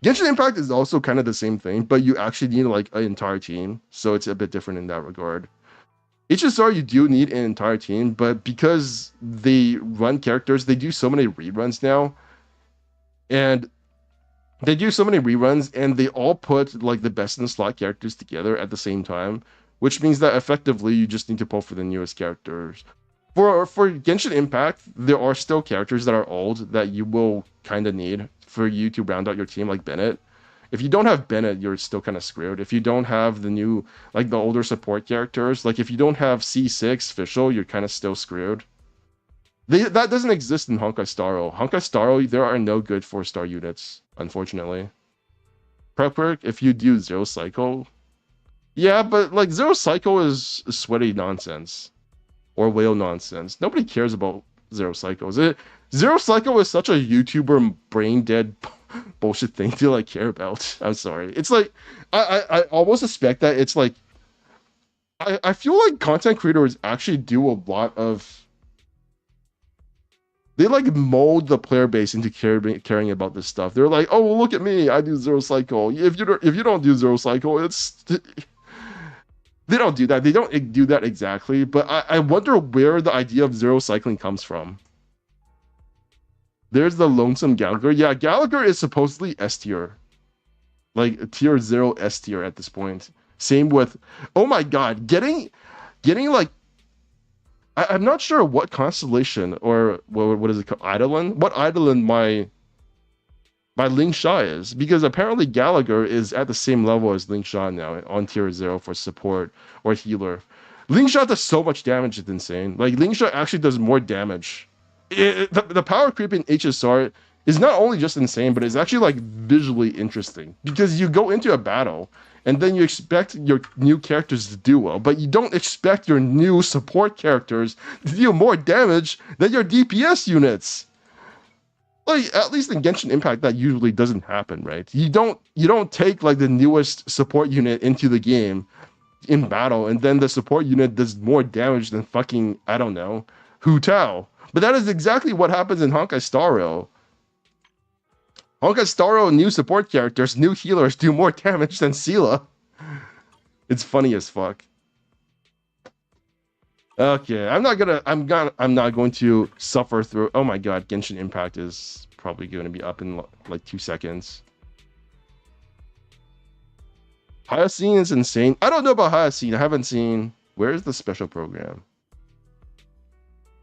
A: Genshin Impact is also kind of the same thing, but you actually need like an entire team, so it's a bit different in that regard. HSR, you do need an entire team, but because they run characters, they do so many reruns now, and they all put like the best in slot characters together at the same time, which means that effectively you just need to pull for the newest characters. For Genshin Impact, there are still characters that are old that you will kind of need for you to round out your team, like Bennett. If you don't have Bennett, you're still kind of screwed. If you don't have the older support characters, like if you don't have C6 Fischl, you're kind of still screwed. That doesn't exist in Honkai Star Rail. Honkai Star Rail, there are no good 4-star units, unfortunately. Prep work, if you do Zero Cycle, yeah, but like Zero Cycle is sweaty nonsense. or whale nonsense. Nobody cares about Zero Cycles. Zero Cycle is such a YouTuber brain dead bullshit thing to like care about. I'm sorry. It's like I almost suspect that it's like I feel like content creators actually do a lot of, they like mold the player base into caring about this stuff. They're like, oh, well, look at me, I do Zero Cycle. If you don't do Zero Cycle, it's they don't do that. They don't do that exactly. But I wonder where the idea of zero cycling comes from. There's the lonesome Gallagher. Yeah, Gallagher is supposedly S tier, like tier 0 S tier at this point. Same with, oh my god, getting like, I'm not sure what constellation or what is it called, Eidolon? What Eidolon my Ling Sha is, because apparently Gallagher is at the same level as Ling Sha now on tier 0 for support or healer. Ling Sha does so much damage, it's insane. Like Ling Sha actually does more damage. The power creep in HSR is not only just insane, but it's actually like visually interesting, because you go into a battle and then you expect your new characters to do well, but you don't expect your new support characters to deal more damage than your DPS units. Like, at least in Genshin Impact, that usually doesn't happen, right? You don't take like the newest support unit into the game in battle, and then the support unit does more damage than fucking, I don't know, Hu Tao. But that is exactly what happens in Honkai Star Rail. Honkai Star Rail, new support characters, new healers do more damage than Seela. It's funny as fuck. Okay, I'm not going to suffer through. Oh my god, Genshin Impact is probably going to be up in like 2 seconds. Hyoscene is insane. I don't know about Hyoscene. I haven't seen. Where is the special program?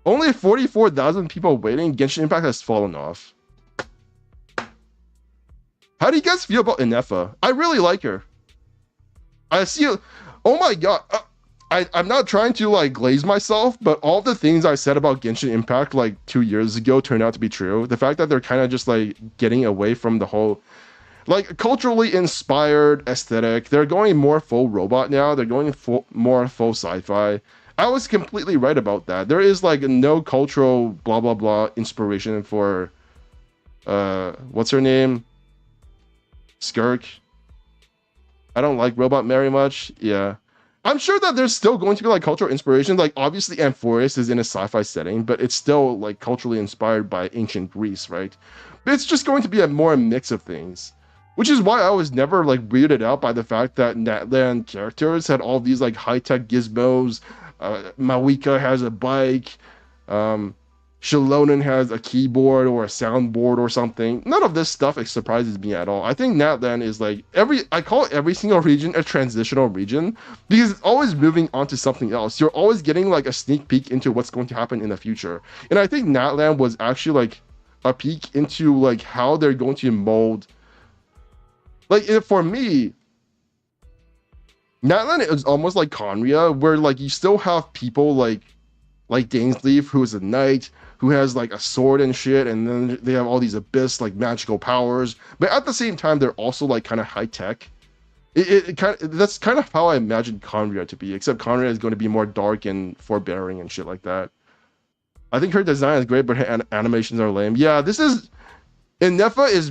A: Only 44,000 people waiting. Genshin Impact has fallen off. How do you guys feel about Inefa? I really like her. I see. Oh my god. I'm not trying to like glaze myself, but all the things I said about Genshin Impact like 2 years ago turned out to be true. The fact that they're kind of just like getting away from the whole like culturally inspired aesthetic. They're going more full robot now. They're going more full sci-fi. I was completely right about that. There is like no cultural blah blah blah inspiration for what's her name? Skirk. I don't like Robot Mary much. Yeah. I'm sure that there's still going to be like cultural inspiration. Like obviously Amphoreus is in a sci-fi setting, but it's still like culturally inspired by ancient Greece, right? But it's just going to be a more mix of things. Which is why I was never like weirded out by the fact that Natlan characters had all these like high-tech gizmos. Mawika has a bike. Shalonen has a keyboard or a soundboard or something. None of this stuff surprises me at all. I think Natlan is like I call every single region a transitional region, because it's always moving on to something else. You're always getting like a sneak peek into what's going to happen in the future. And I think Natlan was actually like a peek into like how they're going to mold. Like for me, Natlan is almost like Conria, where like you still have people like Dainsleif, who is a knight, who has like a sword and shit, and then they have all these abyss like magical powers, but at the same time they're also like kind of high tech. That's kind of how I imagine Conria to be, except Conria is going to be more dark and forbearing and shit like that. I think her design is great, but her animations are lame. Yeah, Inefa is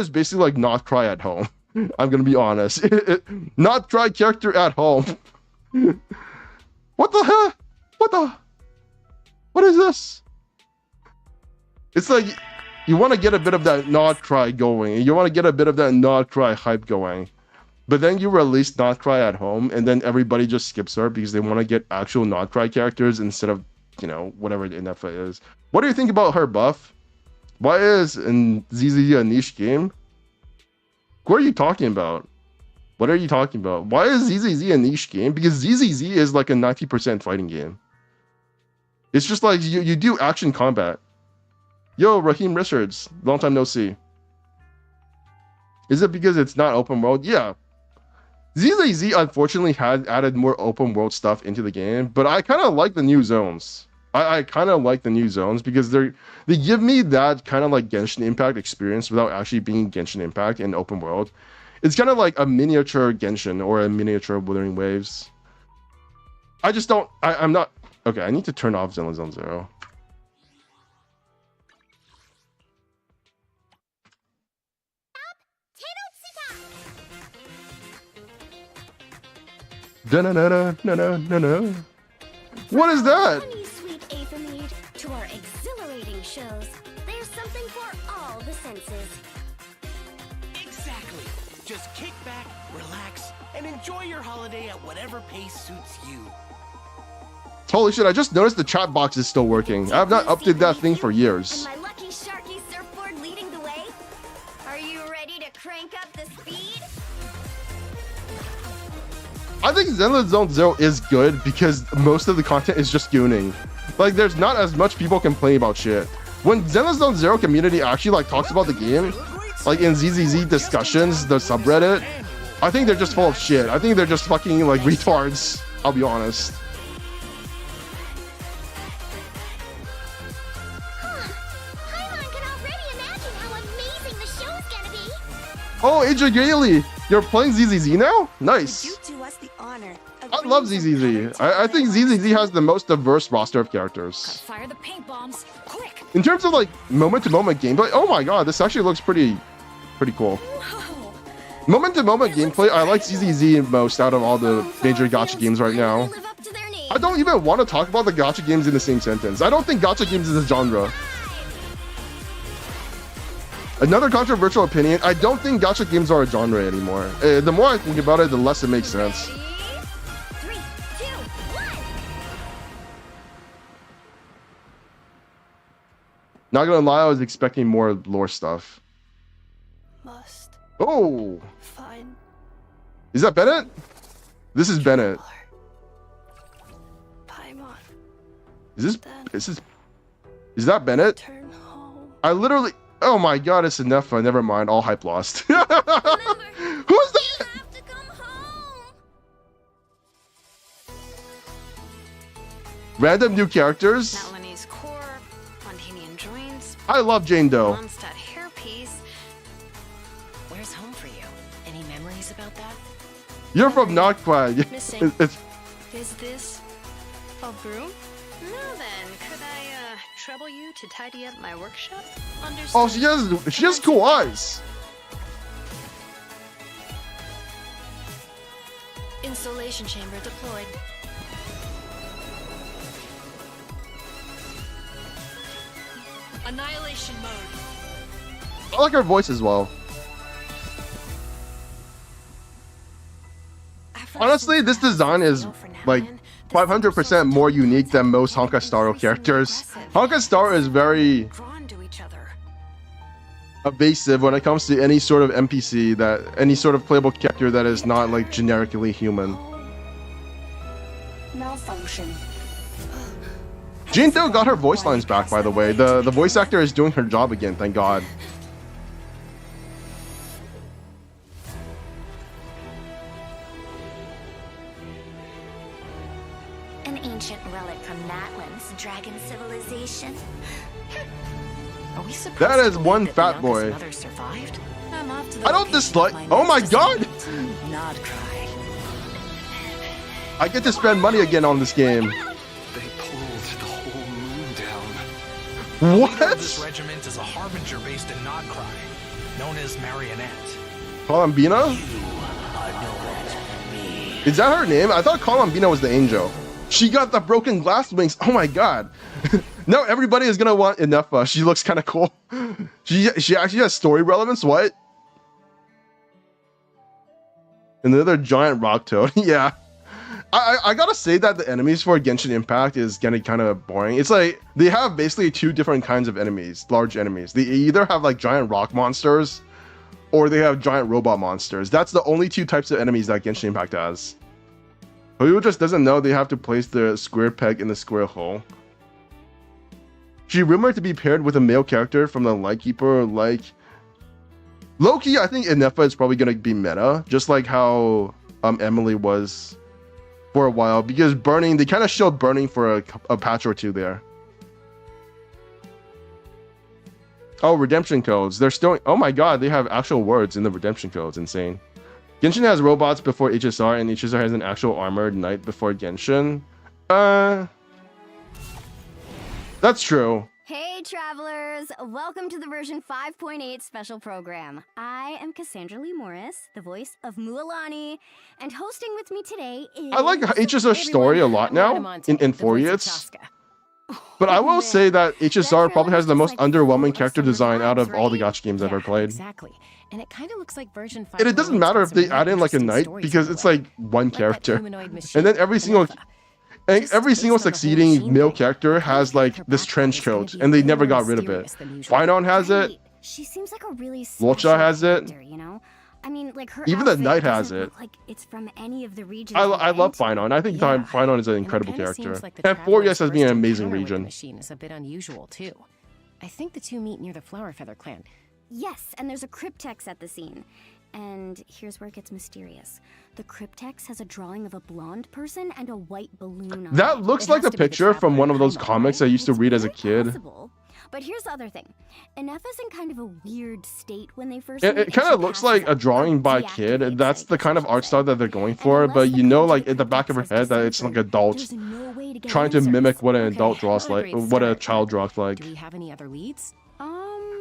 A: basically like Not Cry at home. I'm gonna be honest. Not Cry character at home. What the heck? What is this? It's like you want to get a bit of that Not Cry going. You want to get a bit of that Not Cry hype going. But then you release Not Cry at home, and then everybody just skips her because they want to get actual Not Cry characters instead of, whatever the Inefa is. What do you think about her buff? Why is ZZ a niche game? What are you talking about? What are you talking about? Why is ZZZ a niche game? Because ZZZ is like a 90% fighting game. It's just like you do action combat. Yo, Raheem Richards, long time no see. Is it because it's not open world? Yeah. ZZZ unfortunately has added more open world stuff into the game, but I kind of like the new zones. I kind of like the new zones because they give me that kind of like Genshin Impact experience without actually being Genshin Impact in open world. It's kind of like a miniature Genshin or a miniature Wuthering Waves. I just don't. I'm not. Okay, I need to turn off Zenless Zone Zero. Da-na-na-na-na-na-na. What is that?
B: Honey, sweet Aethermead, to our exhilarating shows. There's something for all the senses.
C: Exactly. Just kick back, relax, and enjoy your holiday at whatever pace suits you.
A: Holy shit, I just noticed the chat box is still working. I have not updated that thing for years.
B: And my lucky Sharky surfboard leading the way. Are you ready to crank up the speed?
A: I think Zenless Zone Zero is good because most of the content is just gooning. Like, there's not as much people complaining about shit. When Zenless Zone Zero community actually like talks about the game, like in ZZZ discussions, the subreddit, I think they're just full of shit. I think they're just fucking like retards. I'll be honest.
B: Paimon can already imagine how amazing the show's gonna be.
A: Oh, AJ Gailey, you're playing ZZZ now? Nice.
B: You do us the honor.
A: I love ZZZ. I think ZZZ has the most diverse roster of characters.
B: Fire the paint bombs, quick!
A: In terms of like moment-to-moment gameplay, oh my god, this actually looks pretty cool.
B: Whoa.
A: Moment-to-moment gameplay, I like ZZZ most out of all the major gacha games right now.
B: Live up to their name.
A: I don't even want to talk about the gacha games in the same sentence. I don't think gacha games is a genre. Another controversial opinion, I don't think gacha games are a genre anymore. The more I think about it, the less it makes sense.
B: Ready? 3, 2, 1.
A: Not gonna lie, I was expecting more lore stuff.
D: Must
A: Oh,
D: find
A: is that Bennett? This is Bennett.
D: Paimon.
A: Is that Bennett?
D: Turn home.
A: I literally, oh my god, it's enough. Never mind, all hype lost. Who's that?
B: Have to come home.
A: Random new characters.
E: Natlanese core, Montanian joints,
A: I love Jane Doe.
E: Mondstadt hairpiece. Where's home for you? Any memories about that?
A: You're from Noctwag.
E: Missing.
A: It's
E: Is this a broom? No then, could I trouble you to tidy up my workshop? Understood.
A: oh, she has cool eyes.
E: Installation chamber deployed. Annihilation mode.
A: I like her voice as well. Honestly, this design is like 500% more unique than most Honka Staro characters. Honka Star is very
E: Drawn to each other.
A: evasive when it comes to any sort of NPC, that any sort of playable character that is not like generically human.
D: Malfunction.
A: Jane Doe got her voice lines back, by the way. The voice actor is doing her job again, thank God.
B: An ancient relic from Natlan's dragon civilization.
E: Are we supposed
A: That is
E: to
A: one
E: believe
A: fat
E: that
A: boy.
E: Bianca's mother survived? I'm off to the
A: I don't
E: location
A: dislike.
E: of
A: Oh my
E: next
A: God!
E: assignment. Nod cry.
A: I get to spend money again on this game.
F: They pulled the whole moon down.
A: What?
C: This regiment is a harbinger based in Nodcry, known as Marionette.
A: Columbina? Is that her name? I thought Columbina was the angel. She got the broken glass wings. Oh my god. Now everybody is gonna want Inefa. She looks kind of cool. She actually has story relevance. What? Another giant rock toad. Yeah. I gotta say that the enemies for Genshin Impact is getting kind of boring. It's like they have basically two different kinds of enemies, large enemies. They either have like giant rock monsters or they have giant robot monsters. That's the only two types of enemies that Genshin Impact has. Who just doesn't know they have to place the square peg in the square hole. She rumored to be paired with a male character from the Lightkeeper, like Loki. I think Inefa is probably gonna be meta, just like how Emily was for a while, because Burning, they kind of showed Burning for a patch or two there. Oh, redemption codes. They're still, oh my god, they have actual words in the redemption codes. Insane. Genshin has robots before HSR, and HSR has an actual armored knight before Genshin. That's true.
B: Hey travelers, welcome to the version 5.8 special program. I am Cassandra Lee Morris, the voice of Mualani, and hosting with me today is...
A: I like HSR's story a lot now in Furious. But I will say that HSR probably has the most underwhelming character design out of all the gacha games I've ever played.
G: Exactly. And it kind of looks like version 5.
A: And it doesn't matter if they add in like a knight because it's like one character. And then every single succeeding male character has like this trench coat and they never got rid of it. Finon has it.
B: She seems like a really
A: Locha has it.
B: character, you know? I mean, like her
A: Even the
B: outfit
A: knight has
B: doesn't
A: it.
B: look like it's from any of the regions.
A: I
B: we
A: love
B: went.
A: Finon. I think Finon is an incredible
G: And it kinda
A: character.
G: seems like the
A: And 4ES has been an
G: traveler's
A: amazing
G: first encounter with the
A: region.
G: machine is a bit unusual too. I think the two meet near the Flower Feather clan.
B: Yes, and there's a cryptex at the scene. And here's where it gets mysterious. The cryptex has a drawing of a blonde person and a white balloon on
A: That
B: it.
A: looks
G: It
A: like
G: has
A: a
G: to be the
A: picture from
G: traveler
A: one of those
G: Paimon,
A: comics I used to
B: It's
A: read as a
B: very
A: kid.
B: possible. But here's the other thing. Ineffa's in kind of a weird state when they first
A: It
B: meet, and
A: kind
B: she
A: of looks like
B: passes
A: a drawing by a kid.
B: deactivates,
A: That's
B: I
A: the
B: guess
A: kind
B: I
A: of
B: should
A: art
B: say.
A: style that they're going
B: And
A: for,
B: unless
A: but
B: the
A: you know,
B: page
A: like
B: of
A: in the back of her
B: cryptex has
A: head that it's like
B: deciphered,
A: adult,
B: there's no way to get
A: trying to
B: answers.
A: mimic what an
G: Okay,
A: adult draws
G: well,
A: like,
G: great
A: what a
G: start,
A: child
G: but
A: draws like.
G: Do we have any other leads?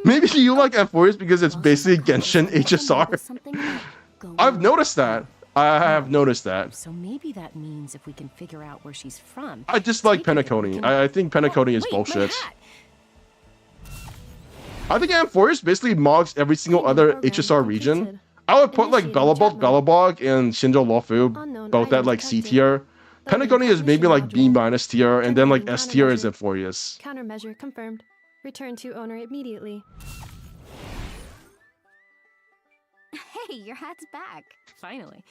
A: Maybe you like F4s because it's
B: Also,
A: basically
B: Sakura
A: Genshin
B: said something
A: HSR.
B: about going
A: I've noticed that. I have noticed that.
G: So maybe that means if we can figure out where she's from.
A: I dislike
G: maybe we
A: Penacony.
G: can-
A: I think Penacony is
G: Wait, my
A: bullshit.
G: hat!
A: I think M4 basically mogs every single other HSR region. I would put like Bellabog and Shinjo Lofu both at like C tier. Penacony is maybe like B- tier, and then like S tier is Euphorius.
H: Countermeasure confirmed. Return to owner immediately.
B: Hey, your hat's back.
G: Finally.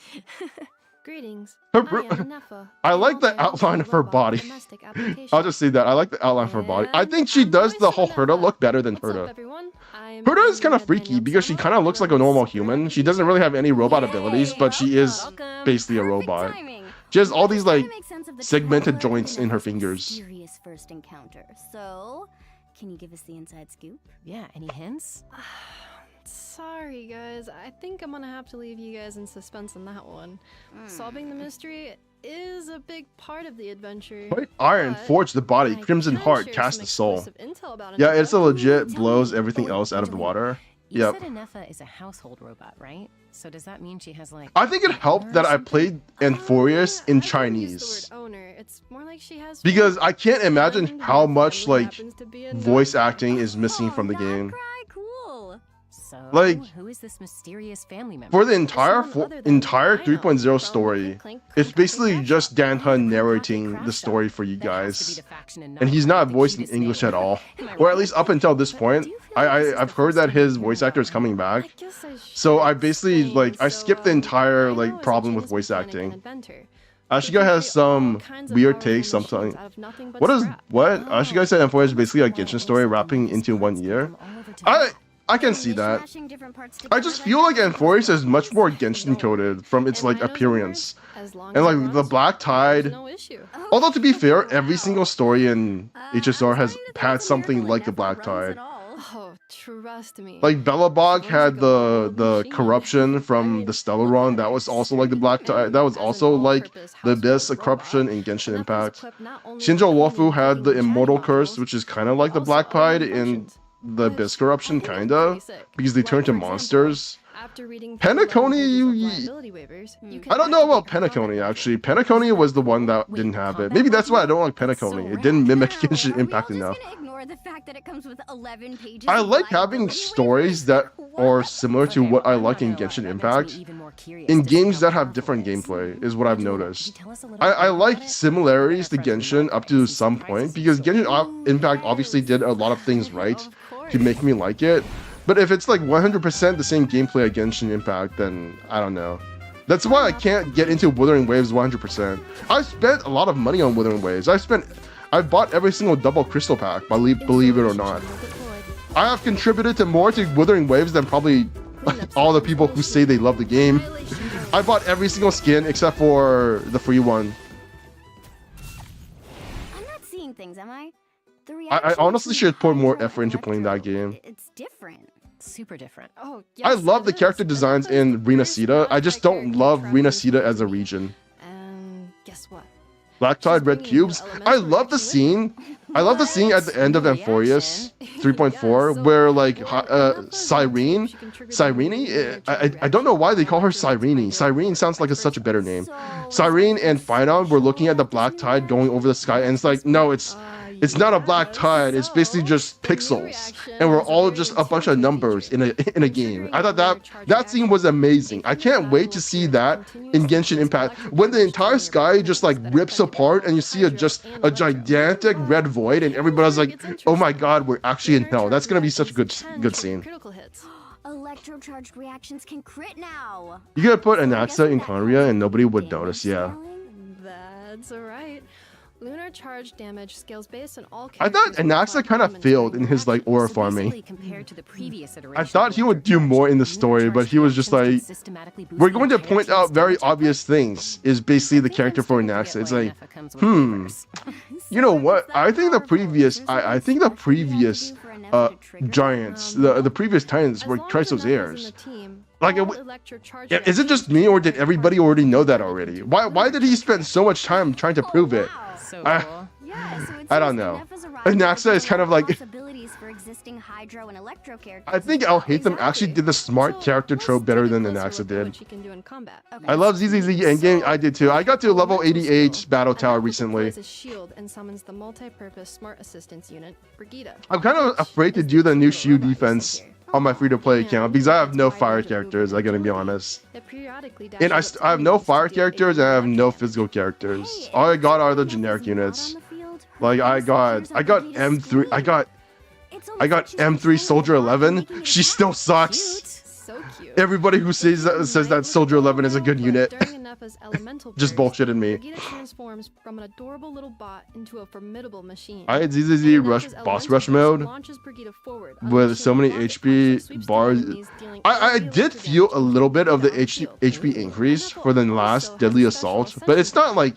H: Greetings.
A: Her
H: I
A: bro-
H: am Nefa,
A: I
H: a
A: like the
H: multi-option
A: outline of her
H: robot
A: body.
H: domestic application.
A: I'll just say that. I like the outline for her body. I think she
H: And
A: does
H: I'm
A: the whole
H: voice
A: Herda
H: of
A: look better than
H: What's up,
A: Herda.
H: everyone? I'm
A: Herda is kind of
H: Anya
A: freaky
H: Daniel
A: because she
H: Sama,
A: kind of looks like a normal human. She doesn't really have any robot
B: Yay,
A: abilities, but she is
B: welcome.
A: basically a
B: Perfect
A: robot.
B: timing.
A: She has all these
B: Trying
A: like
B: to make sense of the
A: segmented
B: traveler
A: joints in her
B: Ineffa's
A: fingers.
B: mysterious first encounter. So, can you give us the inside scoop?
G: Yeah, any hints?
H: Sorry, guys. I think I'm gonna have to leave you guys in suspense on that one. Solving the mystery is a big part of the adventure.
A: White Iron,
H: but
A: Forge the Body,
H: I
A: Crimson
H: can
A: Heart,
H: share
A: Cast
H: some
A: the Soul.
H: exclusive intel about
A: Yeah, it's a
H: Nefa.
A: legit
B: Tell
A: blows
B: me.
A: everything else out of the water.
G: You
A: Yep.
G: said Nefa is a household robot, right? So does that mean she has like...
A: I think it helped that I played Euphorius in
H: I wouldn't use
A: Chinese.
H: the word owner. It's more like she has
A: Because I can't imagine
H: friend
A: how
H: whose
A: much
H: family
A: like
H: happens to be a
A: voice
H: nurse.
A: acting is missing from the
B: Oh,
A: game.
B: not cry, cool.
G: So,
A: Like,
G: who is this mysterious family member?
A: For the entire
H: Someone other than
A: entire
H: Rhino
A: 3.0
H: from
A: story,
H: Clink
A: it's
H: Clink
A: basically
H: Crash
A: just
H: Shop.
A: Dan Hun
G: Oh,
A: narrating
G: Crash
A: the
G: Shop.
A: story for you
G: That has to be
A: guys.
G: the faction in
A: And he's
G: Natlan
A: not
G: with the
A: voiced in
G: cutest
A: English
G: name.
A: at all.
G: Am I
A: Or at
G: right?
A: least up until this
H: But
A: point.
H: do you feel like this is
A: I've
H: the
A: heard
H: first
A: that
H: time
A: his
H: you're
A: voice
H: hearing
A: actor is
H: about
A: coming
H: her?
A: back.
H: I guess I
A: So I
H: should
A: basically
H: explain.
A: like I skipped the entire
H: Rhino
A: like
H: is a
A: problem with
H: genius
A: voice
H: mechanic and
A: acting.
H: inventor.
A: Ashika
H: They
A: has
H: create all
A: some
H: kinds of
A: weird
H: powerful
A: takes
H: machines
A: sometimes.
H: out of nothing but
A: What is
H: scrap.
A: what? Ashika said M4 is basically a
G: Well,
A: Genshin story
G: also,
A: wrapping
G: these
A: into 1
G: parts
A: year.
G: come all over to
A: I can see that.
B: Mishmashing different parts
A: I
B: together
A: just
B: like
A: feel like
B: that.
A: Euphorius is much more Genshin coded from its
H: In
A: like
H: Rhino's
A: appearance.
H: words, as long
A: And
H: as it
A: like the
H: runs,
A: Black
H: there's
A: Tide.
H: no issue.
A: Although to be fair,
B: Wow.
A: every single story in HSR has
B: I'm starting to think
A: had
B: it's a
A: something
B: miracle
A: like
B: it
A: the
B: never
A: Black
B: runs
A: Tide.
B: at all.
H: Oh, trust me.
A: Like Bellabog
H: Runs
A: had
H: like a
A: the
H: well-oiled machine.
A: corruption
H: I
A: from
H: mean,
A: the Stellar
H: look
A: Run.
H: at
A: That
H: her.
A: was also like the Black Tide. That was
H: As an
A: also like
H: all-purpose
A: the Abyss
H: household
A: corruption
H: robot,
A: in Genshin
H: Nefa's
A: Impact.
H: equipped not only
A: Shinjo
H: with
A: Wofu had the
H: including
A: Immortal
H: chatting
A: Curse,
H: modules,
A: which is kind of like the
H: also
A: Black
H: other
A: Tide in
H: inventions.
A: the
H: Which
A: Abyss corruption,
H: I think is
A: kinda,
H: pretty sick.
A: because they
H: Like,
A: turn to
H: for example,
A: monsters.
H: After reading
A: Penacony,
H: through 11 pages
A: you-
H: of liability waivers, you can
A: I don't know about
H: activate the
A: Penacony
H: combat
A: actually.
H: module.
A: Penacony was the one that
G: Wait,
A: didn't have it.
G: combat
A: Maybe that's why I
G: module?
A: don't like
G: That's so
A: Penacony. It
G: rad.
A: didn't mimic
B: Now,
A: Genshin
B: are we
A: Impact
B: all
A: enough.
B: just gonna ignore the fact that it comes with 11 pages
A: I
B: of
A: like having
B: liability
A: stories
B: waivers?
A: that are
B: What?
A: similar to
G: Okay,
A: what I
G: I'm
A: like
G: not
A: in
G: gonna lie,
A: Genshin
G: that makes me
A: Impact.
G: even more curious
A: In
G: to see
A: games
G: how
A: that have
G: powerful
A: different
G: it is.
A: gameplay is what I've
G: Could you
A: noticed.
G: tell us a little
A: I
G: bit
A: like
G: about it?
A: similarities to
G: Better friends
A: Genshin
G: remember
A: up
G: and
A: to
G: see
A: some
G: surprises
A: point because
G: in store.
A: Genshin Impact obviously did a lot of things right
H: Of
A: to make
H: course.
A: me like it. But if it's like 100% the same gameplay as Genshin Impact, then I don't know. That's why I can't get into Wuthering Waves 100%. I spent a lot of money on Wuthering Waves. I bought every single double crystal pack, believe it or not. I have contributed to more to Wuthering Waves than probably all the people who say they love the game. I bought every single skin except for the free one.
B: I'm not seeing things, am I? The
A: I
B: reaction
A: honestly
B: between
A: should put more
B: Hydro
A: effort
B: and
A: into playing that
B: Electro,
A: game.
B: It's different.
G: super different.
H: Oh,
A: I
H: yes,
A: love the
H: it
A: character
H: is.
A: designs
H: Anetha is
A: in
H: the
A: Rina
H: first
A: Sita. I just
H: non-Kai
A: don't
H: character
A: love
H: trapped
A: Rina
H: in
A: Sita as a
H: captivity.
A: region.
H: And guess what?
A: Black
H: She's
A: Tide, Red
H: bringing new
A: Cubes. I
H: elemental
A: love the
H: reaction with
A: scene. I love the scene at the end of
G: No
A: Amphorius
G: reaction.
A: 3.4
H: Yeah, so,
A: where like
H: well, Anetha has an
A: Cyrene,
H: escape. She can trigger the new lunar
A: I don't know
H: reaction
A: why they call her
H: electrolytes
A: Cyrene.
H: behind her
A: Cyrene
H: or
A: sounds like
H: vice
A: such a
H: versa.
A: better name.
B: So,
A: Cyrene
B: is
A: and
B: there anything
A: Phynon were looking at the
B: special
A: black
B: about
A: tide
B: this
A: going
B: new
A: over the sky, and it's like, no, it's not a black tide. It's basically just
H: the new
A: pixels,
H: reaction
A: and we're
H: has a
A: all
H: very
A: just a bunch of
H: intelligent
A: numbers
H: feature.
A: in a game. I thought that scene was amazing. I can't wait to see that in Genshin Impact when the entire sky just like rips apart and you see just a gigantic red void, and everybody's like, oh my god, we're actually in hell. That's gonna be such a good scene.
H: Critical hits.
B: Electrocharged reactions can crit now.
A: You could put
B: So I
A: Anaxa
B: guess with
A: in
B: that
A: Conria
B: comes
A: and nobody would
B: damage
A: notice, yeah.
B: scaling.
H: That's alright. Lunar charge damage scales based on all
A: I thought
H: characters with
A: Anaxa
H: flat
A: kind of
H: elements
A: failed
H: during
A: in his like
H: reactions.
A: aura
G: So
A: farming.
G: basically, compared to the previous iteration
A: I thought
G: of
A: he would do
G: Electrocharge,
A: more in the
G: lunar
A: story, but
G: charge
A: he was just
G: reactions
A: like,
G: can systematically boost
A: we're
G: the
A: going to
G: entire
A: point out
G: team's
A: very
G: damage output.
A: obvious things is basically the
G: I think I'm
A: character for
G: starting to
A: Anaxa.
G: get
A: It's
G: why
A: like,
G: Anetha comes with flavors.
A: you know
B: So if
A: what?
B: it's that
A: I think the
B: powerful,
A: previous,
B: is there
A: I think
B: something
A: the
B: special you have to
A: previous
B: do for Anetha to trigger it?
A: giants, the previous titans
H: As
A: were
H: long as
A: Trisos
H: Anetha's in
A: heirs.
H: the team,
A: Like,
H: all
A: is
H: electrocharge
A: it just
H: reactions
A: me or
H: can
A: did
H: be
A: everybody
H: part of
A: already
H: the
A: know that
H: converted
A: already?
H: into
A: Why
H: lunar
A: did he
H: charge
A: spend so much time trying to
B: Oh,
A: prove it?
B: wow.
G: So
A: I-
G: cool.
B: Yeah, so it
A: I don't
B: seems
A: know.
B: Anetha's arrival
A: Anaxa
B: opens
A: is kind
B: up
A: of like-
B: possibilities for existing Hydro and Electro characters.
A: I think
B: as well.
A: I'll hate them actually did the smart
H: So,
A: character
H: let's
A: trope better
H: take a
A: than
H: closer
A: Anaxa
H: look at
A: did.
H: what she can do in combat.
B: Okay.
A: I love ZZZ Endgame. I did too. I got to level
H: Elemental
A: 88
H: skill.
A: Battle Tower
H: Anetha
A: recently.
H: deploys a shield and summons the multi-purpose smart assistance unit, Brigida.
A: I'm kind of afraid to do the new shield defense on my free-to-play account because I have no fire characters. I gotta be honest.
H: It periodically
A: And
H: dashes
A: I have no
H: its
A: fire
H: enemies to deal
A: characters and I have
H: 80
A: no
H: damage.
A: physical characters.
B: Hey,
A: All I got are
B: if
A: the
B: Anetha's
A: generic
B: not
A: units.
B: on the field, her
A: Like I
B: base
A: got
B: appears on Brigida's
A: M3. I
B: screen.
A: got
B: It's
A: I got
B: almost like she's
A: M3
B: playing
A: Soldier
B: a block and
A: 11.
B: making it
A: She still
B: happen.
A: sucks.
G: Cute.
H: So cute.
A: Everybody who says that Soldier 11 is a good unit
H: During Anetha's elemental
A: just
H: burst,
A: bullshitted me.
H: Brigida transforms from an adorable little bot into a formidable machine.
A: I had ZZZ
H: And
A: rush
H: Anetha's
A: boss
H: elemental
A: rush
H: burst
A: mode
H: launches Brigida forward,
A: with so many
H: unleashing a rocket
A: HP
H: punch that sweeps through
A: bars.
H: enemies, dealing
A: I
H: all the
A: did
H: electric
A: feel
H: damage
A: a little bit of the
H: battlefield.
A: HP increase
H: Anetha
A: for the
H: also
A: last
H: has
A: Deadly
H: a
A: Assault,
H: special
A: but it's not
H: ascension
A: like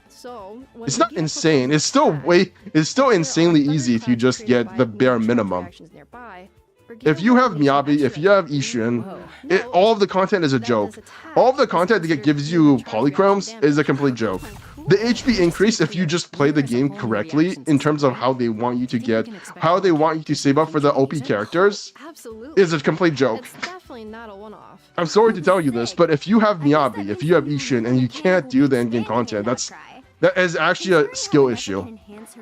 H: So, when
A: it's not
H: Brigida
A: insane.
H: performs
A: It's still
H: attack,
A: it's still
H: there are
A: insanely easy if you
H: thunderclouds
A: just
H: created
A: get the
H: by
A: bare
H: lunar charge
A: minimum.
H: reactions nearby. Brigida
A: If you
H: will
A: have
H: unleash an
A: Miyabi, if
H: extra
A: you have
H: attack.
A: Ishin,
H: Note
A: all of the content is a
H: that
A: joke.
H: this attack
A: All of the
H: is
A: content that
H: considered
A: gives you
H: lunar charge reaction
A: polychromes is a
H: damage.
A: complete joke. The HP increase if you just play the game correctly in terms of how they want you to get, how they want you to save up for the OP characters,
H: Absolutely.
A: is a complete joke.
H: It's definitely not a one-off.
A: I'm sorry to tell you this, but if you have Miyabi, if you have Ishin, and you can't do the endgame content, that is actually a skill issue.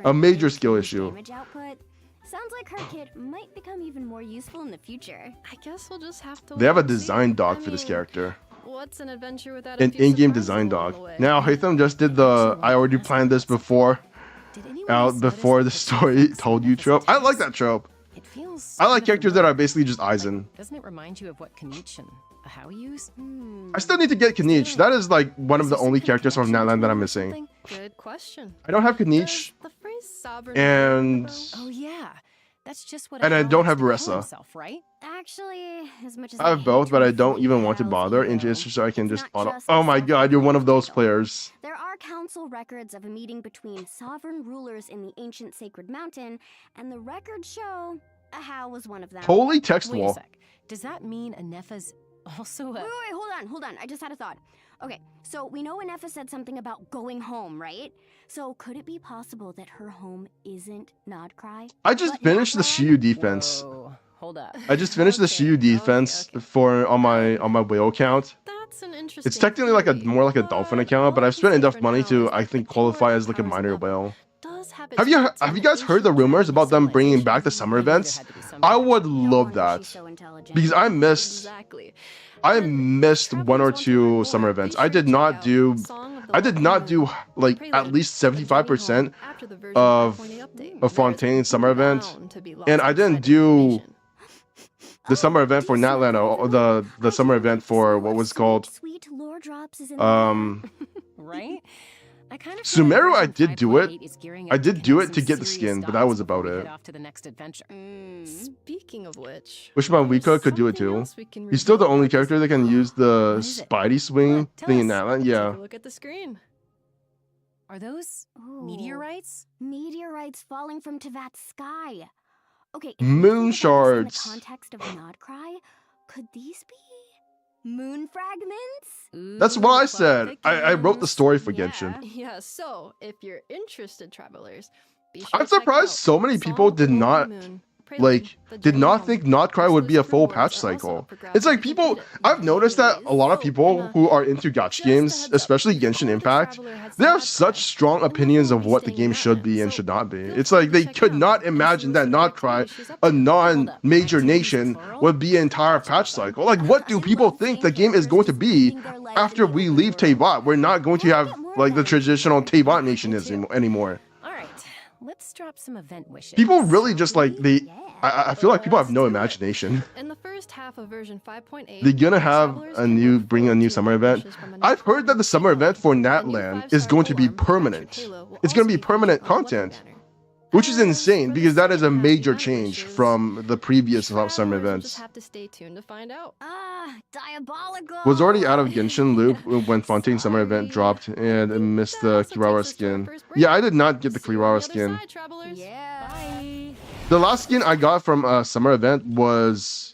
A: A major skill issue.
B: Damage output. Sounds like her kit might become even more useful in the future.
H: I guess we'll just have to
A: They have a
H: wait and see.
A: design doc
H: I
A: for this
H: mean,
A: character.
H: What's an adventure without a
A: An
H: few
A: in-game
H: surprises
A: design
H: along
A: doc.
H: the way?
A: Now, Hatham just did the I already planned this before
G: Did anyone
A: out
G: else
A: before the
G: notice
A: story
G: that the
A: told you
G: Anetha's
A: trope. I like
G: attacks?
A: that trope.
G: It feels
A: I like
G: kind of
A: characters that are
G: familiar.
A: basically just
G: Like,
A: Aizen.
G: doesn't it remind you of what Kanich and Ahau use?
A: I still need to get Kanich. That is like one of
G: Is
A: the
G: there some
A: only
G: kind of
A: characters from
G: connection
A: Natlan that
G: between
A: I'm
G: them or
A: missing.
G: something?
H: Good question.
A: I don't have
H: Does
A: Kanich,
H: the phrase sovereign
A: and
G: Oh yeah, that's just what.
A: And I
G: Ahau
A: don't
G: likes
A: have
G: to call
A: Ressa.
G: himself, right?
B: Actually, as much as
A: I have
B: hate
A: both,
B: to
A: but I don't
B: inflate
A: even want to
B: Val's
A: bother
B: ego,
A: into it so I can
B: it's
A: just
B: not
A: bottle.
B: just
A: Oh
B: a
A: my god, you're one of those
B: self-fulfilling
A: players.
B: There are council records of a meeting between sovereign rulers in the ancient sacred mountain, and the records show Ahau was one of them.
A: Holy text
G: Wait a
A: wall.
G: sec. Does that mean Anetha's also a?
B: Wait, hold on. I just had a thought. Okay, so we know Anetha said something about going home, right? So could it be possible that her home isn't Nodcry?
A: I just
B: but
A: finished the
B: Natlan?
A: Shiyu defense.
G: Whoa, hold up.
A: I just finished the Shiyu defense
H: okay.
A: for on my whale account.
H: That's an interesting.
A: It's technically like a
H: theory,
A: more like a dolphin account, but
H: all I
A: I've spent
H: can say
A: enough
H: for
A: money
H: now
A: to
H: is
A: I
H: that
A: think
H: the
A: qualify
H: Keyboard
A: as like a
H: Powers
A: minor
H: level
A: whale.
H: does have its
A: Have you
H: roots in
A: have you
H: the
A: guys heard the
H: ancient
A: rumors about them bringing
H: civilization.
A: back the summer
G: I knew there
A: events?
G: had to be some
A: I
G: connection.
A: would
B: No
A: love
B: wonder
A: that
B: she's so intelligent.
A: because I missed
H: Exactly.
A: I
H: And
A: missed
H: travelers
A: one or
H: want to learn
A: two
H: more,
A: summer
H: be
A: events.
H: sure
A: I
H: to
A: did
H: check
A: not
H: out
A: do
H: Song of the
A: I did
H: Lost
A: not do
H: Moon,
A: like
H: Prelude,
A: at least
H: and Journey
A: 75%
H: Home after the version
A: of
H: 5.8 update.
A: a Fontaine
H: There's
A: summer event,
H: bound to be
A: and
H: lots
A: I
H: of
A: didn't
H: inside
A: do
H: information.
A: the summer event for Natlan, or the summer event for what was called
B: Sweet lore drops is in the
G: Right? I kind of
A: Sumeru. I did do it. I did do it to get the skin, but that was about it.
G: Off to the next adventure.
H: Speaking of which,
A: Wish my
H: there's
A: Wika could do it
H: something
A: too.
H: else we can
A: He's still the
H: reveal
A: only
H: about this
A: character that can use the
G: What is it?
A: Spidey swing
G: What? Tell
A: thing in
G: us.
A: Natlan.
H: Take
A: Yeah.
H: a look at the screen.
G: Are those
B: Ooh.
G: meteorites?
B: Meteorites falling from Tevat's sky. Okay, if we
A: Moon
B: think about this
A: shards.
B: in the context of Nod Cry, could these be moon fragments?
A: That's what I
H: Ooh,
A: said.
H: plot
A: I wrote the
H: thickens.
A: story for
B: Yeah.
A: Genshin.
H: Yeah, so if you're interested, travelers, be sure
A: I'm
H: to check
A: surprised
H: out
A: so many people
H: Song
A: did
H: of the
A: not
H: Moon, Prelude,
A: like
H: The
A: did
H: Journey
A: not
H: Home.
A: think Not Cry would be a
H: Exclusive
A: full
H: rewards
A: patch
H: are also
A: cycle.
H: up for grabs
A: It's like
H: if you
A: people
H: complete it.
A: I've noticed that a lot of people
H: Oh,
A: who are into gacha
H: just a
A: games,
H: heads up,
A: especially
H: before
A: Genshin
H: the
A: Impact,
H: traveler heads
A: they
H: to
A: have
H: Nod
A: such
H: Cry,
A: strong
H: the movie
A: opinions
H: will
A: of
H: be
A: what the
H: staying in
A: game should be
H: Natlan,
A: and
H: so
A: should not be.
H: feel
A: It's
H: free
A: like
H: to
A: they
H: check it
A: could
H: out
A: not
H: and see
A: imagine
H: what
A: that
H: sort of
A: Not Cry,
H: activities she's up
A: a
H: to.
A: non-major
G: Activities
A: nation,
G: plural?
A: would be an entire
G: That should be
A: patch
G: fun.
A: cycle. Like what do
B: I
A: people
B: love
A: think
B: seeing
A: the game is
B: characters
A: going to
B: just
A: be
B: living their life
A: after
B: in the
A: we
B: open
A: leave
B: world.
A: Teyvat? We're not going to
B: I wanna
A: have
B: get more
A: like the
B: about it.
A: traditional Teyvat nation
G: Me too.
A: anymore.
G: All right, let's drop some event wishes.
A: People really just like they.
B: Yeah.
A: I feel like people have
H: Let's
A: no
H: do it.
A: imagination.
H: In the first half of version 5.8,
A: They're gonna have
H: travelers
A: a
H: can
A: new
H: look
A: bring a
H: forward
A: new
H: to
A: summer
H: event
A: event.
H: wishes from
A: I've heard that the summer
H: Halo.
A: event for
H: A new
A: Natlan is
H: 5-star
A: going to be
H: golem, Patrick
A: permanent.
H: Halo, will
A: It's going to
H: also
A: be permanent
H: featured on the
A: content,
H: weapon banner.
A: which is
H: As
A: insane
H: for the
A: because that is a
H: second half
A: major
H: event
A: change
H: wishes,
A: from the previous summer
H: travelers will
A: events.
H: just have to stay tuned to find out.
B: Diabolical.
A: Was already out of Genshin loop when Fontaine summer event
H: Sorry.
A: dropped and
H: I think
A: missed
H: that
A: the
H: also
A: Kirara
H: takes us to our
A: skin.
H: first break.
A: Yeah, I did not get the
H: See you on
A: Kirara
H: the other
A: skin.
H: side, travelers.
B: Yeah.
H: Bye.
A: The last skin I got from a summer event was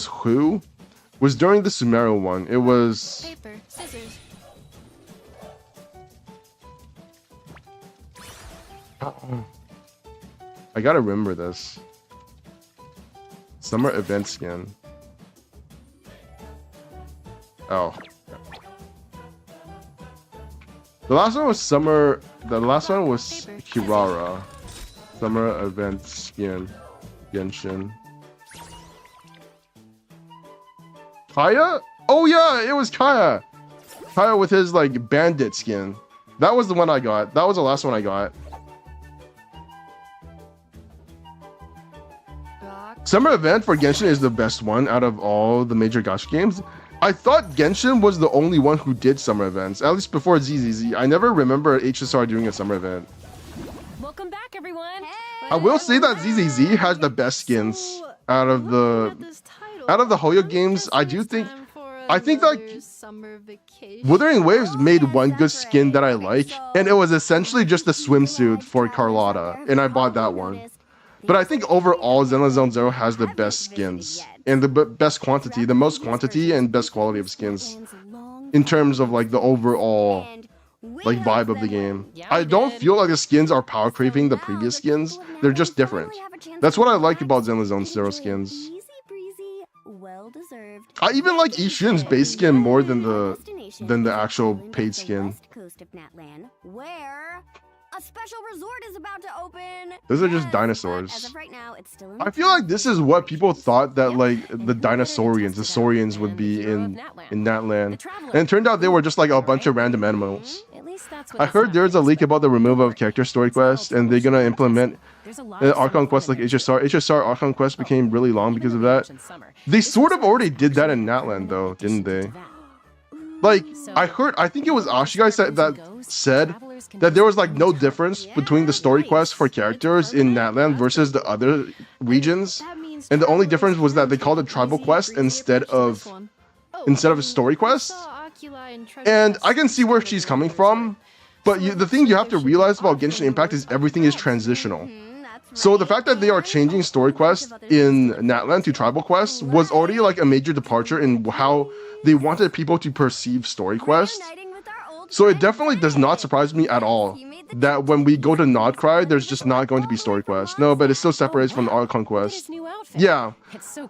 A: who? Was during the Sumeru one. It was
H: Paper, scissors.
A: I gotta remember this. Summer event skin. Oh. The last one was summer. The last one was Kirara. Summer event skin. Genshin. Kaya? Oh yeah, it was Kaya. Kaya with his like bandit skin. That was the one I got. That was the last one I got. Summer event for Genshin is the best one out of all the major gacha games. I thought Genshin was the only one who did summer events, at least before ZZZ. I never remember HSR doing a summer event.
G: Welcome back, everyone.
A: I will say that ZZZ has the best skins out of the Hoyo games. I think that Wuthering Waves made one good skin that I like, and it was essentially just a swimsuit for Carlotta, and I bought that one. But I think overall, Zenless Zone Zero has the best skins and the best quantity, the most quantity and best quality of skins in terms of like the overall like vibe of the game. I don't feel like the skins are power creeping the previous skins. They're just different. That's what I like about Zenless Zone Zero skins. I even like Ishin's base skin more than the actual paid skin.
B: Where a special resort is about to open.
A: Those are just
B: Yes,
A: dinosaurs.
B: but as of right now, it's still in
A: I feel like this is what people thought that like the dinosaurians, the saurians would be in Natlan. And it turned out they were just like a bunch of random animals.
G: At least that's what
A: I heard there's a leak about the removal of character story quests and they're gonna implement Archon quests like HSR. HSR Archon quest became really long because of that. They sort of already did that in Natlan though, didn't they? Like, I think it was Ashigai said that there was like no difference between the story quests for characters in Natlan versus the other regions. And the only difference was that they called it tribal quest instead of a story quest. And I can see where she's coming from, but the thing you have to realize about Genshin Impact is everything is transitional. So the fact that they are changing story quests in Natlan to tribal quests was already like a major departure in how they wanted people to perceive story quests. So it definitely does not surprise me at all that when we go to Nod Cry, there's just not going to be story quests. No, but it still separates from the Archon quest. Yeah,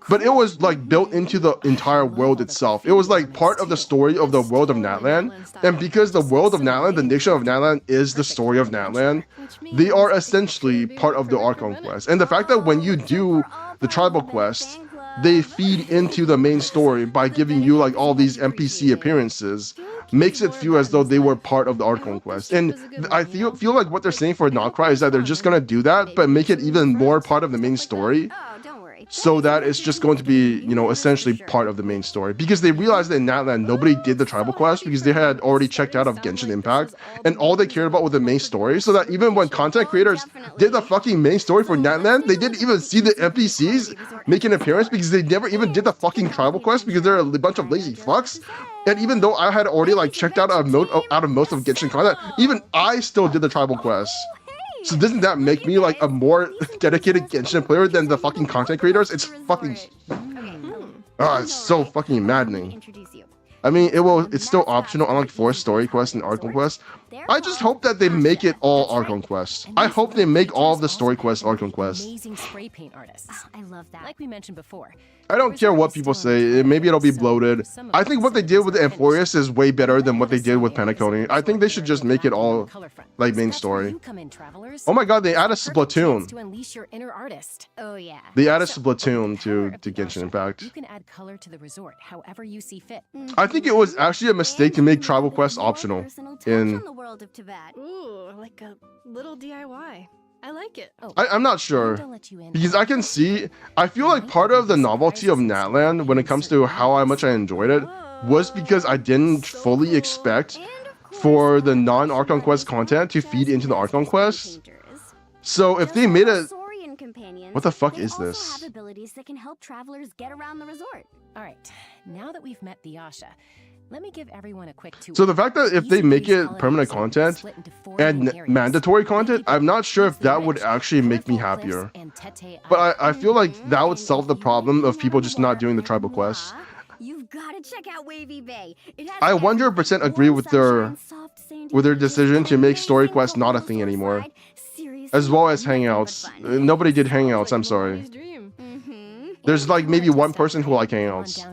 A: but it was like built into the entire world itself. It was like part of the story of the world of Natlan. And because the world of Natlan, the nation of Natlan is the story of Natlan, they are essentially part of the Archon quest. And the fact that when you do the tribal quest, they feed into the main story by giving you like all these NPC appearances makes it feel as though they were part of the Archon quest. And I feel like what they're saying for Nod Cry is that they're just gonna do that, but make it even more part of the main story. So that it's just going to be, you know, essentially part of the main story. Because they realized that in Natlan, nobody did the tribal quest because they had already checked out of Genshin Impact. And all they cared about was the main story. So that even when content creators did the fucking main story for Natlan, they didn't even see the NPCs make an appearance because they never even did the fucking tribal quest because they're a bunch of lazy fucks. And even though I had already like checked out of most of Genshin content, even I still did the tribal quest. So doesn't that make me like a more dedicated Genshin player than the fucking content creators? It's fucking it's so fucking maddening. I mean, it's still optional unlike Forest story quests and Arc Conquest. I just hope that they make it all Arc Conquest. I hope they make all of the story quests Arc Conquest.
G: Amazing spray paint artists.
B: Oh, I love that.
G: Like we mentioned before.
A: I don't care what people say. Maybe it'll be bloated. I think what they did with Amphorius is way better than what they did with Penacony. I think they should just make it all like main story. Oh my god, they added Splatoon.
G: To unleash your inner artist.
B: Oh yeah.
A: They added Splatoon to Genshin Impact.
G: You can add color to the resort however you see fit.
A: I think it was actually a mistake to make Tribal Quest optional in...
H: Ooh, like a little DIY. I like it.
A: I'm not sure, because I can see, I feel like part of the novelty of Natlan when it comes to how much I enjoyed it was because I didn't fully expect for the non-Arc Conquest content to feed into the Arc Conquest. So if they made it... What the fuck is this?
B: Abilities that can help travelers get around the resort.
G: All right, now that we've met the Asha, let me give everyone a quick tour.
A: So the fact that if they make it permanent content and mandatory content, I'm not sure if that would actually make me happier. But I feel like that would solve the problem of people just not doing the tribal quests.
B: You've got to check out Wavy Bay.
A: I 100% agree with their decision to make story quests not a thing anymore. As well as hangouts. Nobody did hangouts, I'm sorry. There's like maybe one person who like hangouts.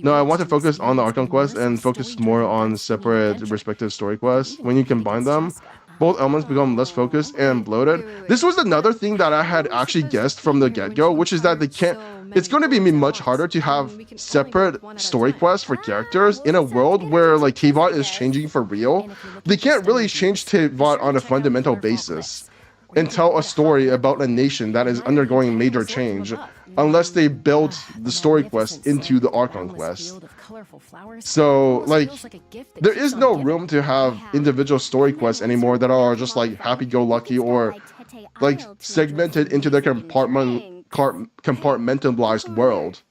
A: No, I want to focus on the Arc Conquest and focus more on separate respective story quests. When you combine them, both elements become less focused and bloated. This was another thing that I had actually guessed from the get-go, which is that they can't... It's going to be much harder to have separate story quests for characters in a world where like Teyvat is changing for real. They can't really change Teyvat on a fundamental basis and tell a story about a nation that is undergoing major change unless they build the story quest into the Arc Conquest. So, like, there is no room to have individual story quests anymore that are just like happy-go-lucky or like segmented into their compartmentalized world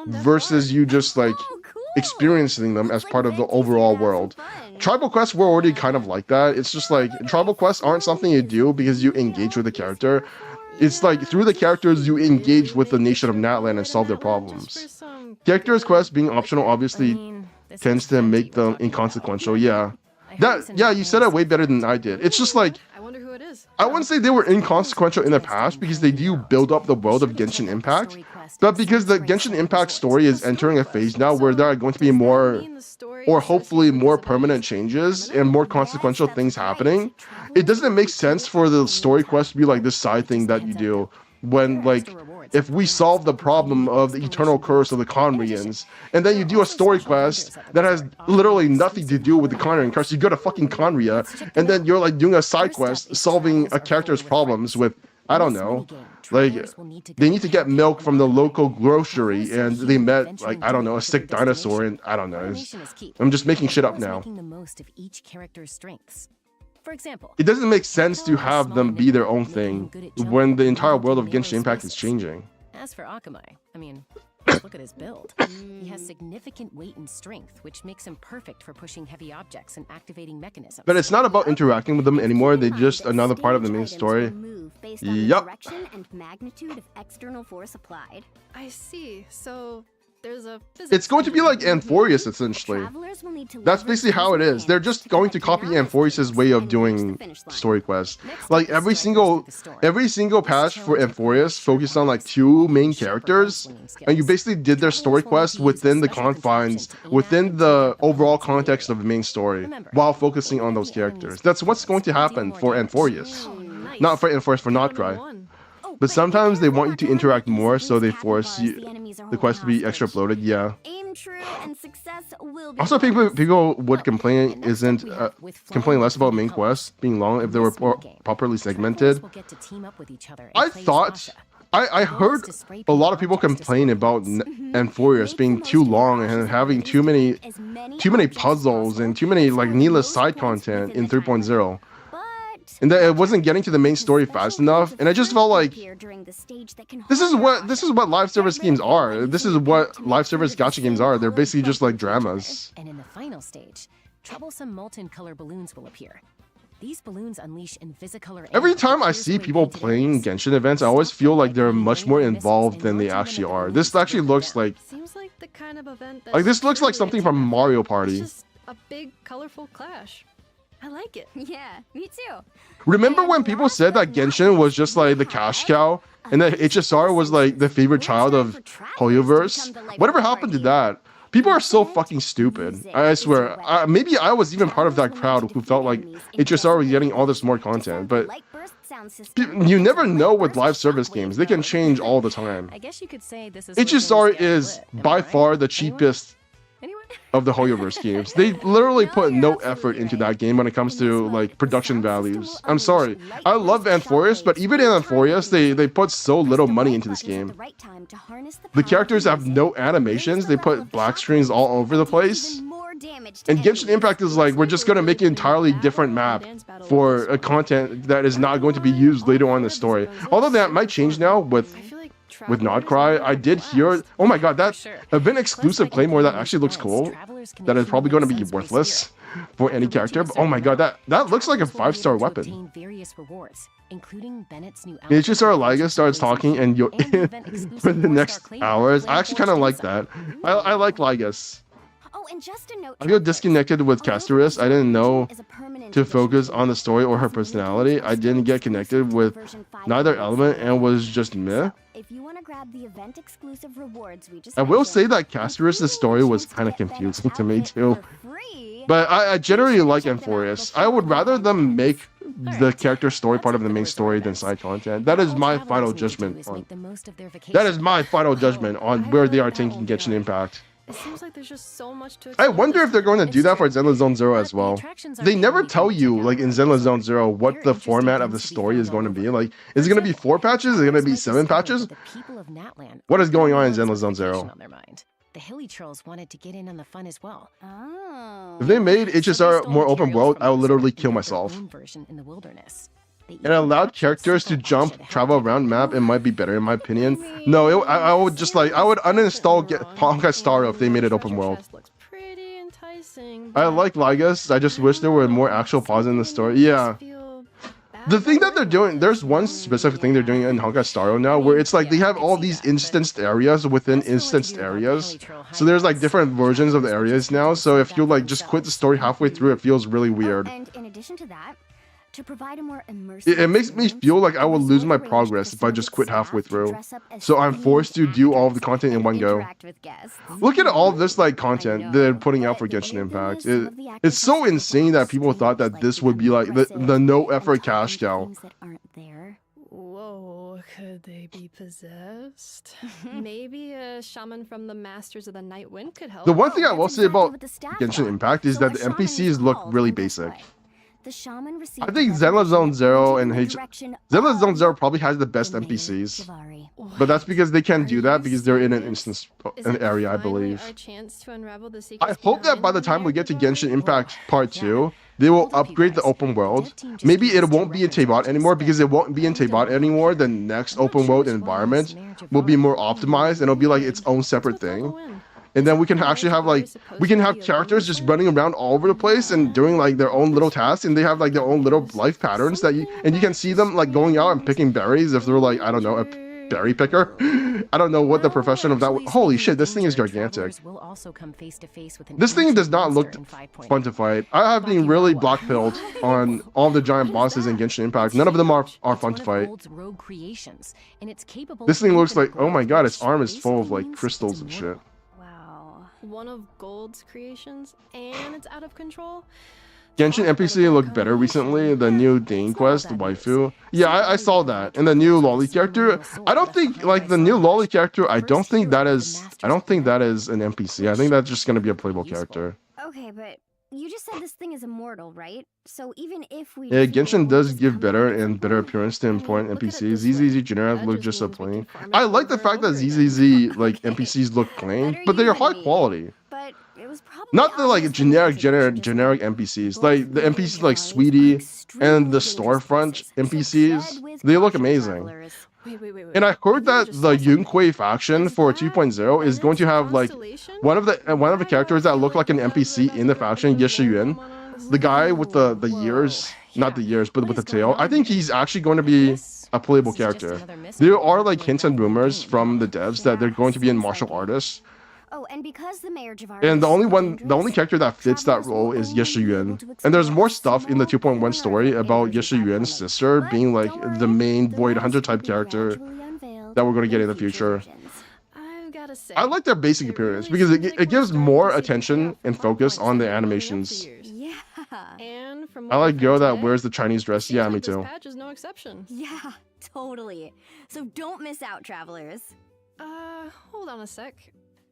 A: versus you just like experiencing them as part of the overall world. Tribal quests were already kind of like that. It's just like tribal quests aren't something you do because you engage with the character. It's like through the characters you engage with the nation of Natlan and solve their problems. Characters quests being optional obviously tends to make them inconsequential. Yeah, you said it way better than I did. It's just like I wouldn't say they were inconsequential in the past because they do build up the world of Genshin Impact, but because the Genshin Impact story is entering a phase now where there are going to be more, or hopefully more permanent changes and more consequential things happening, it doesn't make sense for the story quest to be like this side thing that you do when like if we solve the problem of the eternal curse of the Conrians, and then you do a story quest that has literally nothing to do with the Conrian curse, you go to fucking Conria, and then you're like doing a side quest solving a character's problems with, I don't know, like they need to get milk from the local grocery and they met like, I don't know, a sick dinosaur, and I don't know. I'm just making shit up now.
G: For example,
A: it doesn't make sense to have them be their own thing when the entire world of Genshin Impact is changing.
G: As for Akamai, I mean, look at his build. He has significant weight and strength, which makes him perfect for pushing heavy objects and activating mechanisms.
A: But it's not about interacting with them anymore. They're just another part of the main story. Yup.
B: And magnitude of external force applied.
H: I see. So there's a
A: it's going to be like Amphorius, essentially. That's basically how it is. They're just going to copy Amphorius' way of doing story quests. Like every single patch for Amphorius focused on like 2 main characters, and you basically did their story quest within the confines, within the overall context of the main story, while focusing on those characters. That's what's going to happen for Amphorius. Not for Amphorius, for Notcry. But sometimes they want you to interact more, so they force the quest to be extra bloated. Yeah. Also, people would complain complain less about main quests being long if they were properly segmented. I heard a lot of people complain about Amphorius being too long and having too many puzzles and too many like needless side content in 3.0. And that it wasn't getting to the main story fast enough, and I just felt like this is what live service games are. This is what live service gacha games are. They're basically just like dramas.
G: And in the final stage, troublesome molten color balloons will appear. These balloons unleash invisicolor
A: Every
G: air
A: time
G: that
A: I
G: clears
A: see
G: away
A: people
G: painted
A: playing
G: areas.
A: Genshin events, I always feel like they're much more involved than they actually are. This actually looks like
H: Seems like the kind of event that's
A: this looks like
H: truly a
A: something
H: team
A: from
H: effort.
A: Mario Party.
H: It's just a big, colorful clash. I like it.
B: Yeah, me too.
A: Remember when people said that Genshin was just like the cash cow, and that HSR was like the favorite child of Hoyoverse? Whatever happened to that? People are so fucking stupid. I swear. Maybe I was even part of that crowd who felt like HSR was getting all this more content, but you never know with live service games. They can change all the time.
G: I guess you could say this is
A: HSR is by far the cheapest of the Hoyoverse games. They literally put no effort into that game when it comes to like production values. I'm sorry. I love Anthorius, but even in Anthorius, they put so little money into this game. The characters have no animations. They put black screens all over the place. And Genshin Impact is like, we're just going to make an entirely different map for a content that is not going to be used later on in the story. Although that might change now with Nodcry. I did hear, oh my god, that event exclusive Claymore that actually looks cool. That is probably going to be worthless for any character. But oh my god, that looks like a 5-star weapon. HSR Liga starts talking and you're for the next hours. I actually kind of like that. I like Ligas.
B: And just a note,
A: I feel disconnected with Castoris. I didn't know to focus on the story or her personality. I didn't get connected with neither element and was just meh.
B: If you want to grab the event exclusive rewards we just
A: I will say that Castoris' story was kind of confusing to me too. But I generally like Anthorius. I would rather them make the character story part of the main story than side content. That is my final judgment on. That is my final judgment on where they are taking Genshin Impact.
H: It seems like there's just so much to
A: I wonder if they're going to do that for Zenless Zone Zero as well. They never tell you, like in Zenless Zone Zero, what the format of the story is going to be. Like, is it going to be 4 patches? Is it going to be 7 patches? What is going on in Zenless Zone Zero?
G: The hilly trolls wanted to get in on the fun as well.
B: Oh.
A: If they made HSR more open world, I would literally kill myself. And allowed characters to jump, travel around map, it might be better in my opinion. No, I would just like, I would uninstall Honkai Star if they made it open world. I like Ligas, I just wish there were more actual pauses in the story. Yeah. The thing that they're doing, there's one specific thing they're doing in Honkai Star now where it's like they have all these instanced areas within instanced areas. So there's like different versions of the areas now. So if you like just quit the story halfway through, it feels really weird.
B: And in addition to that, to provide a more immersive
A: It makes me feel like I will lose my progress if I just quit halfway through. So I'm forced to do all of the content in one go. Look at all this like content they're putting out for Genshin Impact. It's so insane that people thought that this would be like the no effort cash cow.
H: Whoa, could they be possessed? Maybe a shaman from the Masters of the Night Wind could help.
A: The one thing I will say about Genshin Impact is that the NPCs look really basic. I think Zenless Zone Zero and Zenless Zone Zero probably has the best NPCs, but that's because they can't do that because they're in an area, I believe. I hope that by the time we get to Genshin Impact Part 2, they will upgrade the open world. Maybe it won't be in Teyvat anymore because it won't be in Teyvat anymore. The next open world environment will be more optimized and it'll be like its own separate thing. And then we can actually have like, we can have characters just running around all over the place and doing like their own little tasks, and they have like their own little life patterns that you can see them like going out and picking berries if they're like, I don't know, a berry picker. I don't know what the profession of that holy shit, this thing is gigantic. This thing does not look fun to fight. I have been really black-pilled on all the giant bosses in Genshin Impact. None of them are fun to fight. This thing looks like, oh my god, its arm is full of like crystals and shit.
H: One of Gold's creations, and it's out of control.
A: Genshin NPC looked better recently. The new Dane Quest, waifu. Yeah, I saw that. And the new lolly character. I don't think like the new lolly character. I don't think that is an NPC. I think that's just gonna be a playable character.
B: Okay, but you just said this thing is immortal, right? So even if we
A: Genshin does give better and better appearance to important NPCs. ZZZ generic look just so plain. I like the fact that ZZZ like NPCs look plain, but they are high quality.
B: But it was probably
A: not the like generic NPCs. Like the NPCs like Sweetie and the storefront NPCs. They look amazing. And I heard that the Yunquei faction for 2.0 is going to have like one of the characters that look like an NPC in the faction, Yeshiyun. The guy with the ears. not the ears, but with the tail. I think he's actually going to be a playable character. There are like hints and rumors from the devs that they're going to be in martial artists.
B: Oh, and because the Mayor Javar
A: And the
B: is so
A: only
B: dangerous,
A: character that fits that
B: travelers will
A: role is
B: only be able
A: Yeshiyun.
B: to
A: And there's more
B: explore
A: stuff in the
B: small
A: 2.1
B: corner
A: story
B: in
A: about
B: version
A: Yeshiyun's
B: 5.8.
A: sister
B: But
A: being like
B: don't
A: the
B: worry,
A: main
B: the
A: Void
B: rest
A: Hunter
B: will
A: type
B: be
A: character
B: gradually unveiled
A: that we're going to get in
B: in
A: the future.
B: versions.
H: I've gotta say,
A: I like their basic
H: it
A: appearance
H: really
A: because
H: seems
A: it
H: like we're
A: gives
H: starting
A: more
H: to see the
A: attention
H: payoff
A: and
H: for
A: focus
H: plot
A: on the
H: points that we've been building up for
A: animations.
H: years.
B: Yeah.
H: And from
A: I
H: what
A: like
H: we've
A: Go
H: heard
A: that
H: today,
A: wears the Chinese dress.
H: seems
A: Yeah,
H: like
A: me
H: this
A: too.
H: patch is no exception.
B: Yeah, totally. So don't miss out, travelers.
H: Hold on a sec.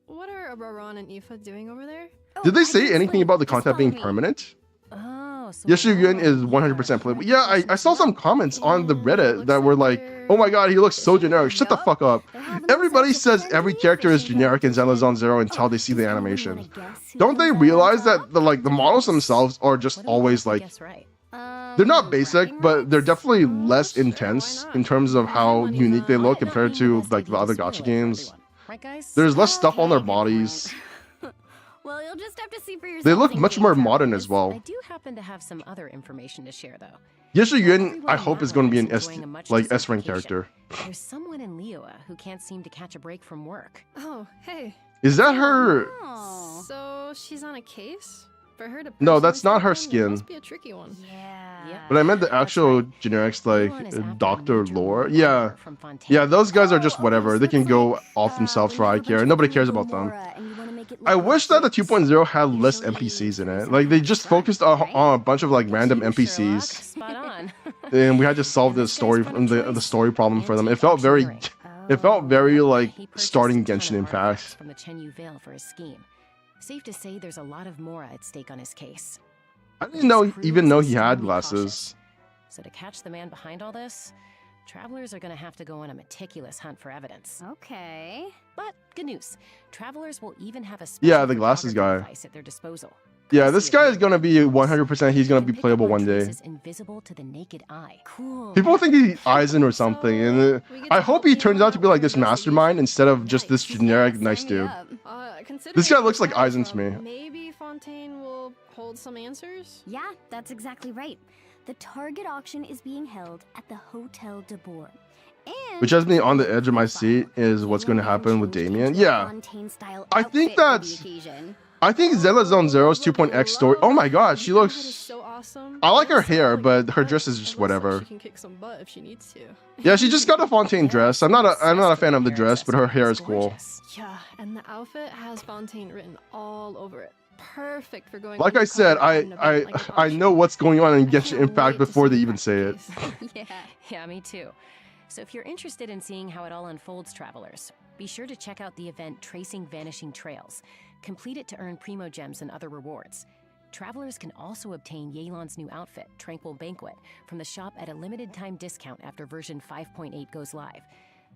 H: What are Abraron and Aoife doing over there?
B: Oh,
A: Did they
B: I
A: say
B: can
A: anything
B: explain.
A: about the
B: Just
A: content
B: follow
A: being
B: me.
A: permanent?
G: Oh, so
A: Yeshiyun is
G: Aurora
A: 100% playable.
G: and
A: Yeah, I saw some comments on the Reddit that were like, oh my god, he looks so generic. Shut the fuck up.
B: They're having
A: Everybody
B: themselves a
A: says every
B: friendly
A: character is
B: fishing
A: generic in Zenless
B: competition.
A: on Zero until they see the
B: Does anyone
A: animation.
B: wanna guess who
A: Don't they
B: comes out on
A: realize
B: top?
A: that the models themselves are just
G: What do we
A: always
G: think we
A: like,
G: guess right?
A: they're not basic,
B: bragging
A: but they're
B: rights?
A: definitely less
H: Sure, why
A: intense
H: not?
A: in terms of how
H: Money's
A: unique they
H: on.
A: look
G: Might not
A: compared
G: be
A: to
G: best
A: like the
G: idea to
A: other
G: spoil
A: gacha
G: it for
A: games.
G: everyone. Right, guys?
A: There's less stuff on their
B: Okay, good point.
A: bodies.
B: Well, you'll just have to see for yourself.
A: They look much more modern as
G: I
A: well.
G: do happen to have some other information to share, though.
A: Yeshiyun, I
G: Everyone
A: hope, is
G: Natlan
A: going to be an
G: enjoying a much
A: like
G: deserved
A: S rank
G: vacation.
A: character.
G: There's someone in Liyue who can't seem to catch a break from work.
H: Oh, hey.
A: Is that her?
B: Oh.
H: So she's on a case? For her to
A: No, that's
H: personally
A: not her
H: step in, it
A: skin.
H: must be a tricky one.
B: Yeah.
G: Yep.
A: But I meant the
G: That's
A: actual
G: right.
A: generics
G: Liyuan is
A: like
G: after a
A: Dr.
G: major
A: Lore.
G: war
A: Yeah.
G: from Fontaine.
A: Yeah, those guys are just
B: Oh,
A: whatever.
B: so
A: They
B: it's
A: can go
B: like,
A: off themselves
B: when
A: for
B: you
A: I
B: have a bunch
A: care.
B: of
A: Nobody
B: cool
A: cares about them.
B: Gomorrah and you wanna make it
A: I
B: look
A: wish that the
B: legit,
A: 2.0 had less
B: usually
A: NPCs in it.
B: there's
A: Like they
B: something
A: just
B: right?
A: focused on a bunch of like random
G: Cue Sherlock.
A: NPCs,
G: Spot on.
A: and we had to solve
G: And
A: the
G: this guy's
A: story,
G: fun
A: the
G: choice?
A: story problem for them. It
G: Antique
A: felt very,
G: auctioneering.
A: it felt very like
G: He purchased
A: starting
G: a ton
A: Genshin
G: of artifacts
A: Impact.
G: from the Chenyu Vale for his scheme. Safe to say there's a lot of Mora at stake on his case.
A: I didn't know
G: His crew
A: even
G: is
A: know he had
G: extremely
A: glasses.
G: cautious. So to catch the man behind all this, travelers are going to have to go on a meticulous hunt for evidence.
B: Okay.
G: But good news, travelers will even have a
A: Yeah,
G: special
A: the glasses
G: photography
A: guy.
G: device at their disposal.
A: Yeah, this
G: Courtesy
A: guy
G: of
A: is gonna be 100%. He's gonna
G: He
A: be
G: can pick
A: playable
G: up on
A: one day.
G: traces invisible to the naked eye.
B: Cool.
A: People think he's Aizen or something, and
H: we get
A: I
H: to
A: hope
H: help
A: he
H: you
A: turns
H: out
A: out to be like this
H: with your
A: mastermind instead of just this
B: Nice.
A: generic
B: Yeah,
A: nice
B: sign me
A: dude.
B: up.
H: Considering
A: This guy
H: where
A: looks like
H: the crowd
A: Aizen
H: is
A: to me.
H: from, Maybe Fontaine will hold some answers?
B: Yeah, that's exactly right. The target auction is being held at the Hotel de Bourg. And
A: Which has me on the edge of my
B: profile.
A: seat is what's
B: You
A: going to
B: will even
A: happen with
B: change
A: Damien.
B: into a
A: Yeah,
B: Fontaine-style
A: I think
B: outfit for the
A: that's-
B: occasion.
A: I think Zelda Zone Zero's 2.x story. Oh my god, she
H: Her outfit is
A: looks.
H: so awesome.
A: I like her
H: It's so
A: hair,
H: elegant,
A: but her
H: but
A: dress is
H: it
A: just
H: looks like
A: whatever.
H: She can kick some butt if she needs to.
A: Yeah, she just got a Fontaine dress. I'm not a fan of the dress, but her hair is cool.
G: Gorgeous.
H: Yeah, and the outfit has Fontaine written all over it. Perfect for going.
A: Like I said, I know what's going on in Genshin Impact before they even say it.
B: Yeah.
G: Yeah, me too. So if you're interested in seeing how it all unfolds, travelers, be sure to check out the event Tracing Vanishing Trails. Complete it to earn Primo Gems and other rewards. Travelers can also obtain Yelan's new outfit, Tranquil Banquet, from the shop at a limited time discount after version 5.8 goes live.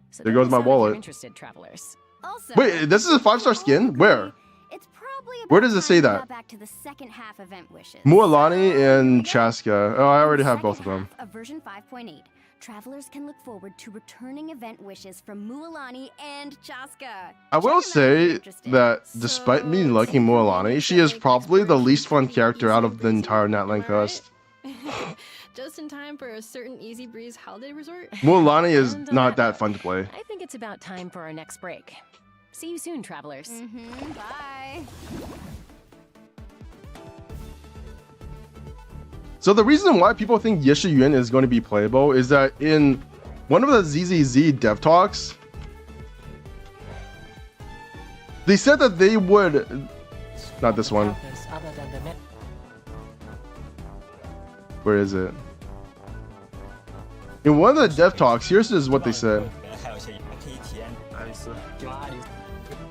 G: So
A: There
G: don't
A: goes
G: miss
A: my
G: out if
A: wallet.
G: you're interested, travelers.
B: Also,
A: Wait, this is a 5-star skin? Where?
B: It's probably
A: Where
B: about
A: does it
B: time
A: say
B: we
A: that?
B: got back to the second half event wishes.
A: Mualani and
B: So, here we go.
A: Chaska. Oh, I
B: In
A: already
B: the
A: have both of
B: second
A: them.
B: half of version 5.8, travelers can look forward to returning event wishes from Mualani and Chaska.
A: I will
B: Check 'em out if you're
A: say
B: interested.
A: that despite me
H: So,
A: liking
H: it's
A: Mualani, she is
H: like
A: probably the least fun
H: exploration
A: character
H: easy
A: out
H: and
A: of the
H: breezy,
A: entire
H: am I
A: Natlan
H: right?
A: cast.
H: Just in time for a certain easy breeze holiday resort.
A: Mualani is
G: And on
A: not
G: that
A: that fun to play.
G: I think it's about time for our next break. See you soon, travelers.
B: Mm-hmm. Bye.
A: So the reason why people think Yeshiyun is going to be playable is that in one of the ZZZ dev talks, they said that they would, not this one. Where is it? In one of the dev talks, here's just what they said.
I: 还有一些可以体验爱丽丝，就爱丽丝，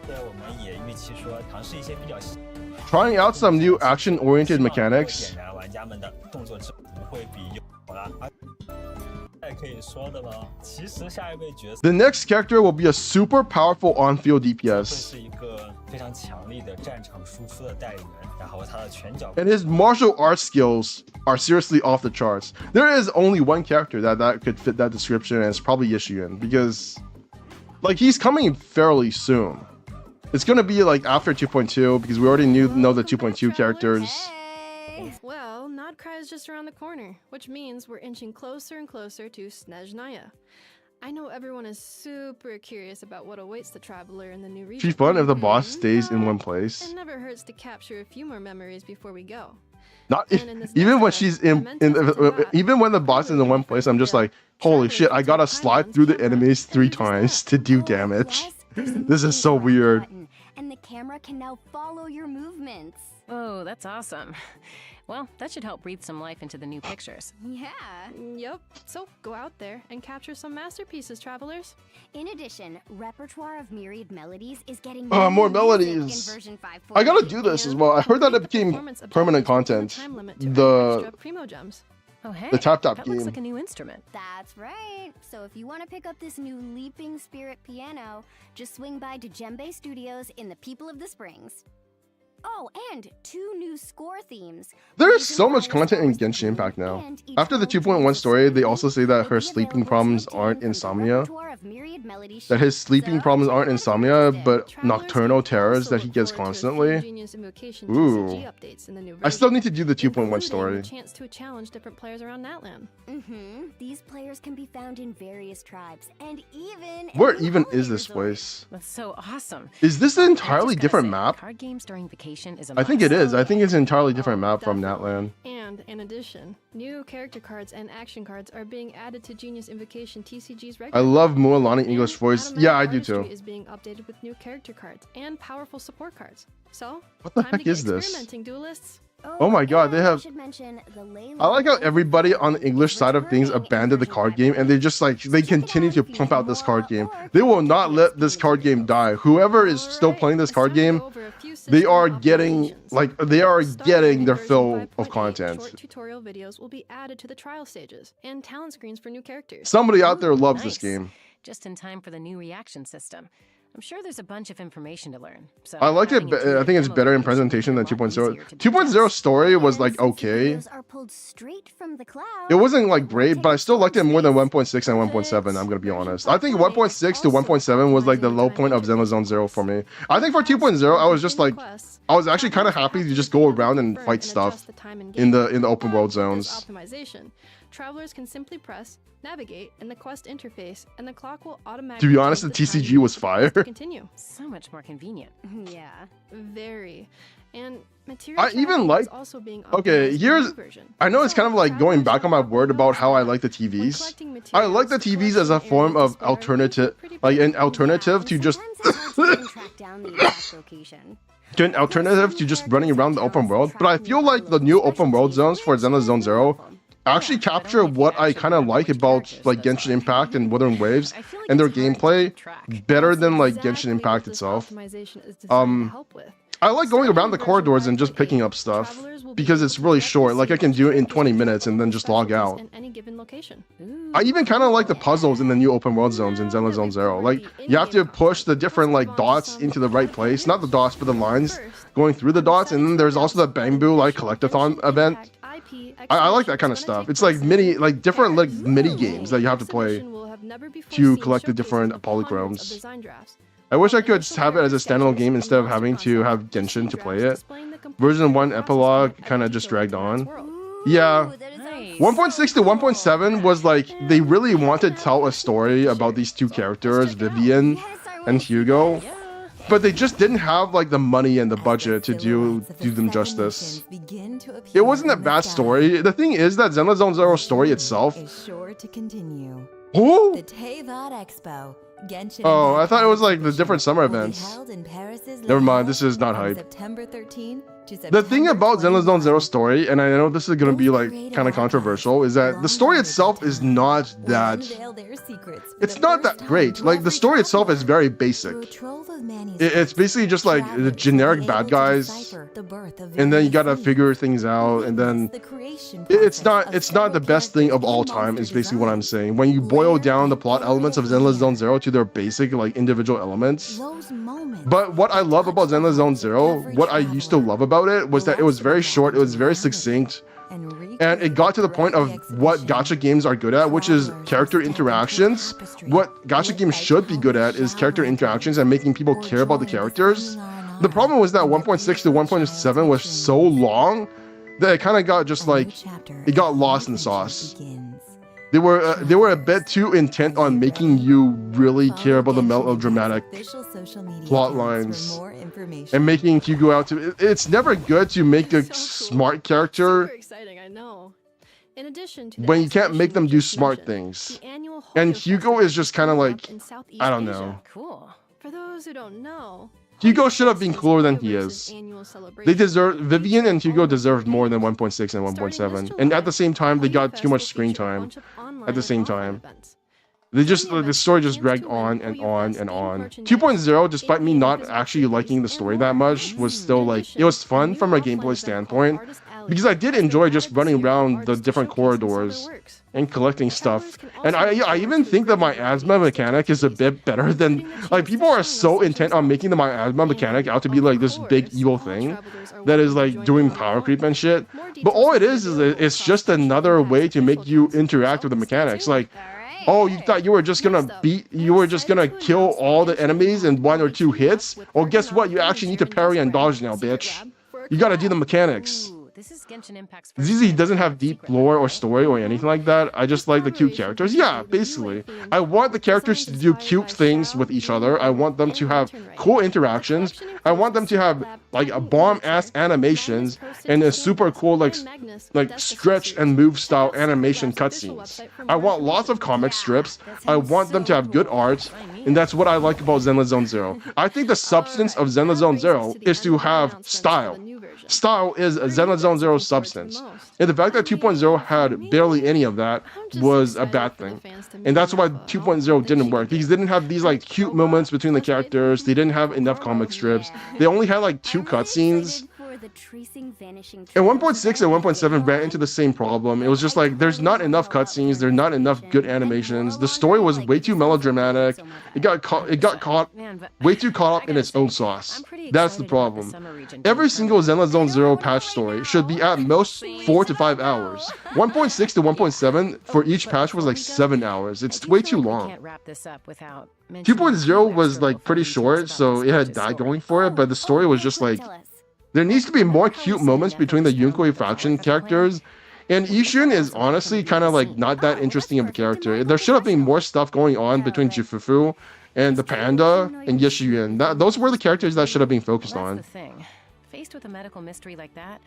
I: 对，我们也预期说尝试一些比较新
A: Trying out some new action-oriented
I: 点
A: mechanics.
I: 燃玩家们的动作之不会比有好啦。还可以说的吗？其实下一位角色
A: The next character will be a super powerful on-field
I: 会
A: DPS,
I: 是一个非常强力的战场输出的代理人，然后他的拳脚
A: and his martial arts skills are seriously off the charts. There is only one character that could fit that description, and it's probably Yeshiyun, because like he's coming fairly soon. It's gonna be like after 2.2 because we already know the 2.2 characters.
B: Hey.
H: Well, not Outcry is just around the corner, which means we're inching closer and closer to Snezhnaya. I know everyone is super curious about what awaits the traveler in the new region.
A: Be fun if the boss stays in one place.
H: It never hurts to capture a few more memories before we go.
A: Not even when she's even when the boss is in one place, I'm just like, holy shit, I gotta slide through the enemies 3 times to do damage. This is so weird.
B: And the camera can now follow your movements.
G: Oh, that's awesome. Well, that should help breathe some life into the new pictures.
B: Yeah.
H: Yep. So go out there and capture some masterpieces, travelers.
B: In addition, Repertoire of Myriad Melodies is getting
A: more
B: new music
A: melodies.
B: in version 5.8.
A: I gotta do this as well. I heard that it became permanent content. The
H: Primo gems.
G: Oh, hey.
A: The Tap
G: that
A: game.
G: looks like a new instrument.
B: That's right. So if you want to pick up this new Leaping Spirit piano, just swing by Djembe Studios in the People of the Springs. Oh, and 2 new score themes.
A: There is so much content in Genshin Impact now. After the 2.1 story, they also say that her sleeping problems aren't insomnia. That his sleeping problems aren't insomnia, but nocturnal terrors that he gets constantly. Ooh. I still need to do the 2.1 story.
H: Chance to challenge different players around Natlan.
B: These players can be found in various tribes, and even
A: Where even is this place?
G: That's so awesome.
A: Is this an entirely different map?
G: Card games during vacation is a
A: I think it is. I think it's an entirely different map from Natlan.
H: And in addition, new character cards and action cards are being added to Genius Invocation TCG's regular.
A: I love Mualani English voice. Yeah, I do too.
H: Is being updated with new character cards and powerful support cards. So,
A: what the
H: time
A: heck
H: to get
A: is this?
H: experimenting, duelists.
A: Oh my god, they have...
B: should mention the
A: I like how everybody on the English side of things abandoned the card game and they just like, they continue to pump out this card game. They will not let this card game die. Whoever is still playing this card game, they are getting, like, they are getting their fill of content.
H: Short tutorial videos will be added to the trial stages and talent screens for new characters.
A: Somebody out there loves
G: Nice.
A: this game.
G: Just in time for the new reaction system. I'm sure there's a bunch of information to learn. So
A: I like it.
G: having a
A: I think it's
G: demo
A: better in
G: page
A: presentation than
G: makes it a lot
A: 2.0.
G: easier to digest.
A: 2.0 story was like okay.
B: Videos are pulled straight from the cloud.
A: It wasn't like great, but I still liked it more than 1.6 and 1.7. I'm gonna be honest. I think 1.6 to 1.7 was like the low point of Xenoblade Zero for me. I think for 2.0, I was just like, I was actually kind of happy to just go around and fight stuff in the open world zones.
H: Optimization. Travelers can simply press navigate in the quest interface, and the clock will automatically.
A: To be honest, the
H: change
A: TCG was fire.
H: to continue.
G: So much more convenient.
B: Yeah.
H: Very. And material
A: I even
H: tracking is
A: like.
H: also being
A: Okay,
H: optimized in
A: here's.
H: the new version.
A: I know it's kind of like going back on my word about how I like the TVs. I like the TVs as a form of alternative, like an alternative to just.
B: Track down the exact location.
A: To an alternative to just running around the open world, but I feel like the new open world zones for Xenoblade Zone Zero actually capture what I kind of like about like Genshin Impact and Wuthering Waves and their gameplay better than like Genshin Impact itself. I like going around the corridors and just picking up stuff because it's really short. Like I can do it in 20 minutes and then just log out.
H: In any given location.
A: I even kind of like the puzzles in the new open world zones in Xenoblade Zone Zero. Like you have to push the different like dots into the right place, not the dots but the lines going through the dots, and then there's also the Bamboo like collectathon event. I like that kind of stuff. It's like different like mini games that you have to play to collect the different polychromes. I wish I could have it as a standalone game instead of having to have Genshin to play it. Version 1 epilogue kind of just dragged on. Yeah. 1.6 to 1.7 was like, they really wanted to tell a story about these two characters, Vivian and Hugo. But they just didn't have like the money and the budget to do them justice. It wasn't a bad story. The thing is that Xenoblade Zone Zero story itself
J: is sure to continue.
A: Who?
J: The Teyvat Expo. Genshin
A: Oh, I thought it was like the different summer events. Never mind, this is not hype.
J: September 13 to
A: The thing about Xenoblade Zone Zero story, and I know this is gonna be like kind of controversial, is that the story itself is not that. It's not that great. Like the story itself is very basic. It's basically just like the generic bad guys, and then you gotta figure things out, and then it's not the best thing of all time. Is basically what I'm saying. When you boil down the plot elements of Xenoblade Zone Zero to their basic like individual elements. But what I love about Xenoblade Zone Zero, what I used to love about it was that it was very short, it was very succinct, and it got to the point of what gacha games are good at, which is character interactions. What gacha games should be good at is character interactions and making people care about the characters. The problem was that 1.6 to 1.7 was so long that it kind of got just like it got lost in the sauce. They were a bit too intent on making you really care about the melodramatic plot lines and making Hugo out to. It's never good to make a smart character.
H: Super exciting, I know. In addition to
A: when you can't make them do smart things. And Hugo is just kind of like, I don't know.
H: Cool. For those who don't know,
A: Hugo should have been cooler than he is. They deserve, Vivian and Hugo deserved more than 1.6 and 1.7. And at the same time, they got too much screen time. At the same time. They just, the story just dragged on and on and on. 2.0, despite me not actually liking the story that much, was still like, it was fun from a gameplay standpoint. Because I did enjoy just running around the different corridors and collecting stuff. And I even think that my asthma mechanic is a bit better than, like, people are so intent on making the miasma mechanic out to be like this big evil thing that is like doing power creep and shit. But all it is it's just another way to make you interact with the mechanics. Like, oh, you thought you were just gonna kill all the enemies in 1 or 2 hits? Well, guess what? You actually need to parry and dodge now, bitch. You gotta do the mechanics.
G: This is Genshin Impact's
A: ZZ doesn't have deep lore or story or anything like that. I just like the cute characters. Yeah, basically. I want the characters to do cute things with each other. I want them to have cool interactions. I want them to have like a bomb-ass animations and a super cool like stretch and move style animation cutscenes. I want lots of comic strips. I want them to have good art. And that's what I like about Zenless Zone Zero. I think the substance of Zenless Zone Zero is to have style. Style is Zenless Zone Zero's substance. And the fact that 2.0 had barely any of that was a bad thing. And that's why 2.0 didn't work. Because they didn't have these like cute moments between the characters. They didn't have enough comic strips. They only had like 2 cutscenes. And 1.6 and 1.7 ran into the same problem. It was just like, there's not enough cutscenes, there's not enough good animations. The story was way too melodramatic. It got caught way too caught up in its own sauce. That's the problem. Every single Zenless Zone Zero patch story should be at most 4 to 5 hours. 1.6 to 1.7 for each patch was like 7 hours. It's way too long. 2.0 was like pretty short, so it had that going for it, but the story was just like, there needs to be more cute moments between the Yunhui faction characters, and Yixun is honestly kind of like not that interesting of a character. There should have been more stuff going on between Jifufu and the panda and Yeshiyun. Those were the characters that should have been focused on.
G: That's the thing. Faced with a medical mystery like that,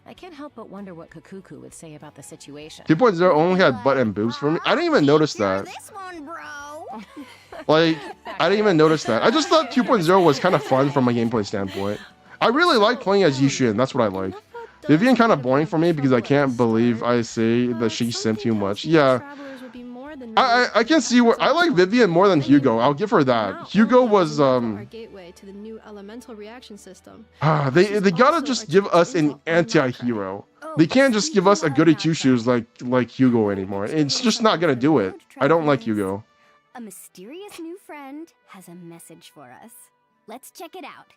G: I can't help but wonder what Kakuku would say about the situation.
A: 2.0 only had butt and boobs for me. I didn't even notice that. Like, I didn't even notice that. I just thought 2.0 was kind of fun from a gameplay standpoint. I really like playing as Yixun, that's what I like. Vivian kind of boring for me because I can't believe I say that she simped too much. Yeah, I can see where I like Vivian more than Hugo. I'll give her that. Hugo was
H: gateway to the new elemental reaction system.
A: They gotta just give us an anti-hero. They can't just give us a goody two-shoes like Hugo anymore. It's just not gonna do it. I don't like Hugo.
B: A mysterious new friend has a message for us. Let's check it out.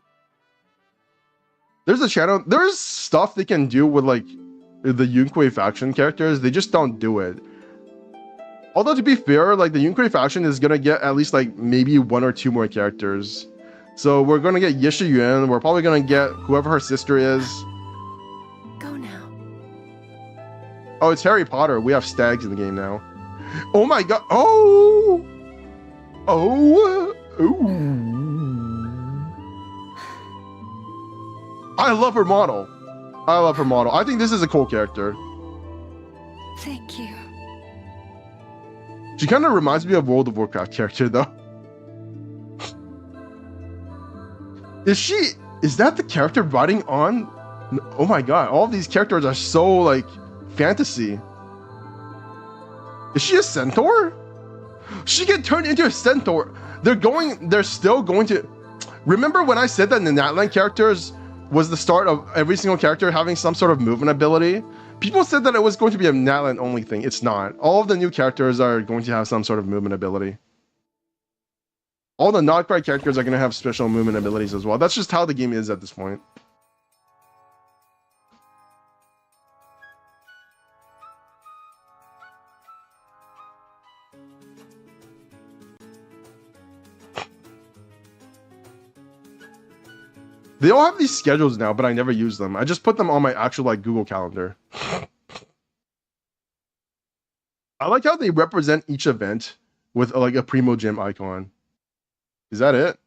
A: There's a channel. There's stuff they can do with like the Yunhui faction characters. They just don't do it. Although to be fair, like the Yunhui faction is gonna get at least like maybe 1 or 2 more characters. So we're gonna get Yeshiyun. We're probably gonna get whoever her sister is.
D: Go now.
A: Oh, it's Harry Potter. We have stags in the game now. Oh my god. Oh. Ooh. I love her model. I think this is a cool character.
D: Thank you.
A: She kind of reminds me of World of Warcraft character though. Is that the character riding on? Oh my god, all of these characters are so like fantasy. Is she a centaur? She can turn into a centaur. They're still going to. Remember when I said that the Natlan characters was the start of every single character having some sort of movement ability? People said that it was going to be a Natlan only thing. It's not. All of the new characters are going to have some sort of movement ability. All the Notcry characters are going to have special movement abilities as well. That's just how the game is at this point. They all have these schedules now, but I never use them. I just put them on my actual like Google Calendar. I like how they represent each event with like a Primo Gym icon. Is that it?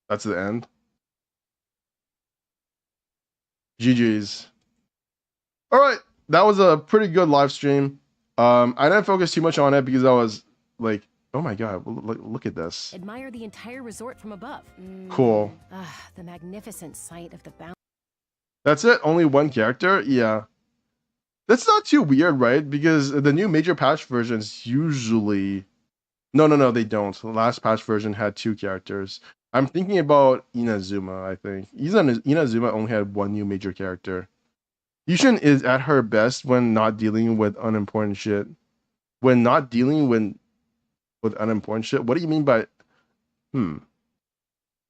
A: That's the end. GG's. All right, that was a pretty good live stream. I didn't focus too much on it because I was like, oh my god, look at this.
G: Admire the entire resort from above.
A: Cool.
G: The magnificent sight of the bound.
A: That's it? Only one character? Yeah. That's not too weird, right? Because the new major patch versions usually... No, they don't. The last patch version had 2 characters. I'm thinking about Inazuma, I think. Inazuma only had 1 new major character. Yushin is at her best when not dealing with unimportant shit. When not dealing with unimportant shit? What do you mean by...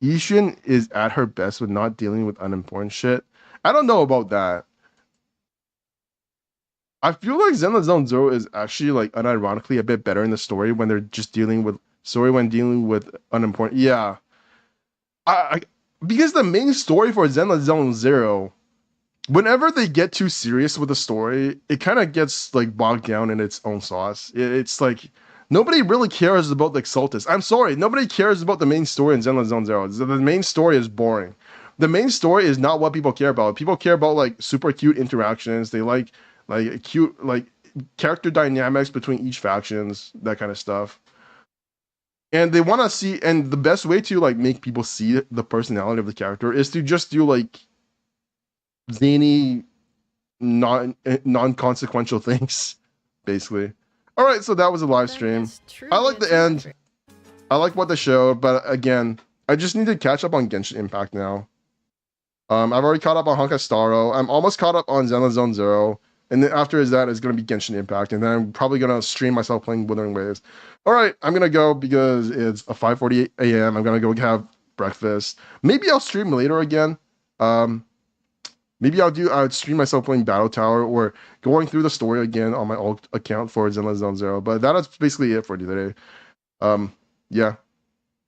A: Yushin is at her best when not dealing with unimportant shit? I don't know about that. I feel like Zenless Zone Zero is actually like unironically a bit better in the story when they're just dealing with unimportant. Yeah, because the main story for Zenless Zone Zero, whenever they get too serious with the story, it kind of gets like bogged down in its own sauce. It's like nobody really cares about the Exaltus. I'm sorry, nobody cares about the main story in Zenless Zone Zero. The main story is boring. The main story is not what people care about. People care about like super cute interactions. They like cute like character dynamics between each factions, that kind of stuff. And they want to see, and the best way to like make people see the personality of the character is to just do like zany, non-consequential things, basically. All right, so that was a live stream. I like the end. I like what they showed, but again, I just need to catch up on Genshin Impact now. I've already caught up on Honkai Star Rail. I'm almost caught up on Zenless Zone Zero. And then after that is going to be Genshin Impact. And then I'm probably going to stream myself playing Wuthering Waves. All right, I'm going to go because it's a 5:48 a.m. I'm going to go have breakfast. Maybe I'll stream later again. Maybe I'll stream myself playing Battle Tower or going through the story again on my old account for Zenless Zone Zero. But that is basically it for today. Yeah.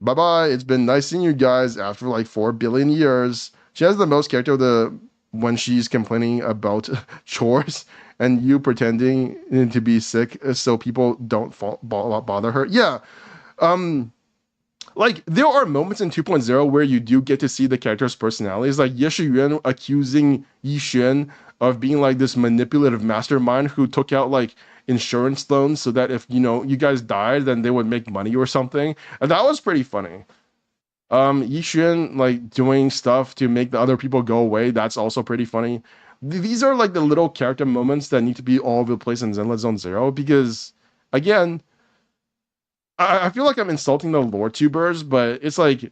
A: Bye-bye. It's been nice seeing you guys after like 4 billion years. She has the most character of the... when she's complaining about chores and you pretending to be sick so people don't bother her. Yeah. Like, there are moments in 2.0 where you do get to see the character's personalities. Like, Ye Yuan accusing Yi Xuan of being, like, this manipulative mastermind who took out, like, insurance loans so that if, you guys died, then they would make money or something. And that was pretty funny. Yi Xuan, like, doing stuff to make the other people go away, that's also pretty funny. These are, like, the little character moments that need to be all over the place in Zenless Zone Zero because, again, I feel like I'm insulting the lore tubers, but it's like,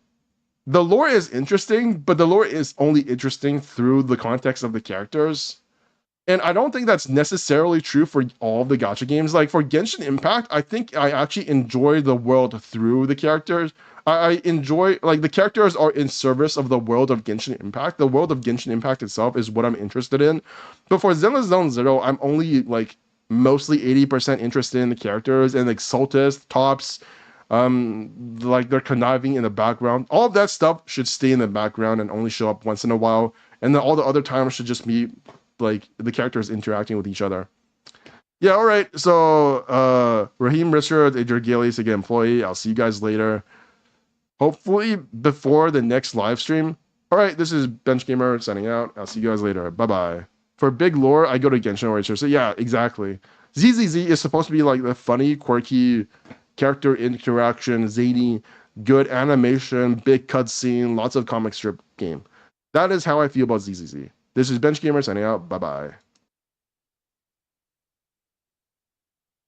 A: the lore is interesting, but the lore is only interesting through the context of the characters. And I don't think that's necessarily true for all the gacha games. Like, for Genshin Impact, I think I actually enjoy the world through the characters. I enjoy, like, the characters are in service of the world of Genshin Impact. The world of Genshin Impact itself is what I'm interested in. But for Zenless Zone Zero, I'm only, like, mostly 80% interested in the characters and, like, Soltis, Tops, like, they're conniving in the background. All of that stuff should stay in the background and only show up once in a while. And then all the other times should just be, like, the characters interacting with each other. Yeah, all right. So, Raheem Richard, Adrian Gailey, again, employee. I'll see you guys later. Hopefully before the next live stream. All right, this is Bench Gamer signing out. I'll see you guys later. Bye-bye. For big lore, I go to Genshin Origin. So yeah, exactly. ZZZ is supposed to be like the funny, quirky character interaction, zany, good animation, big cutscene, lots of comic strip game. That is how I feel about ZZZ. This is Bench Gamer signing out. Bye-bye.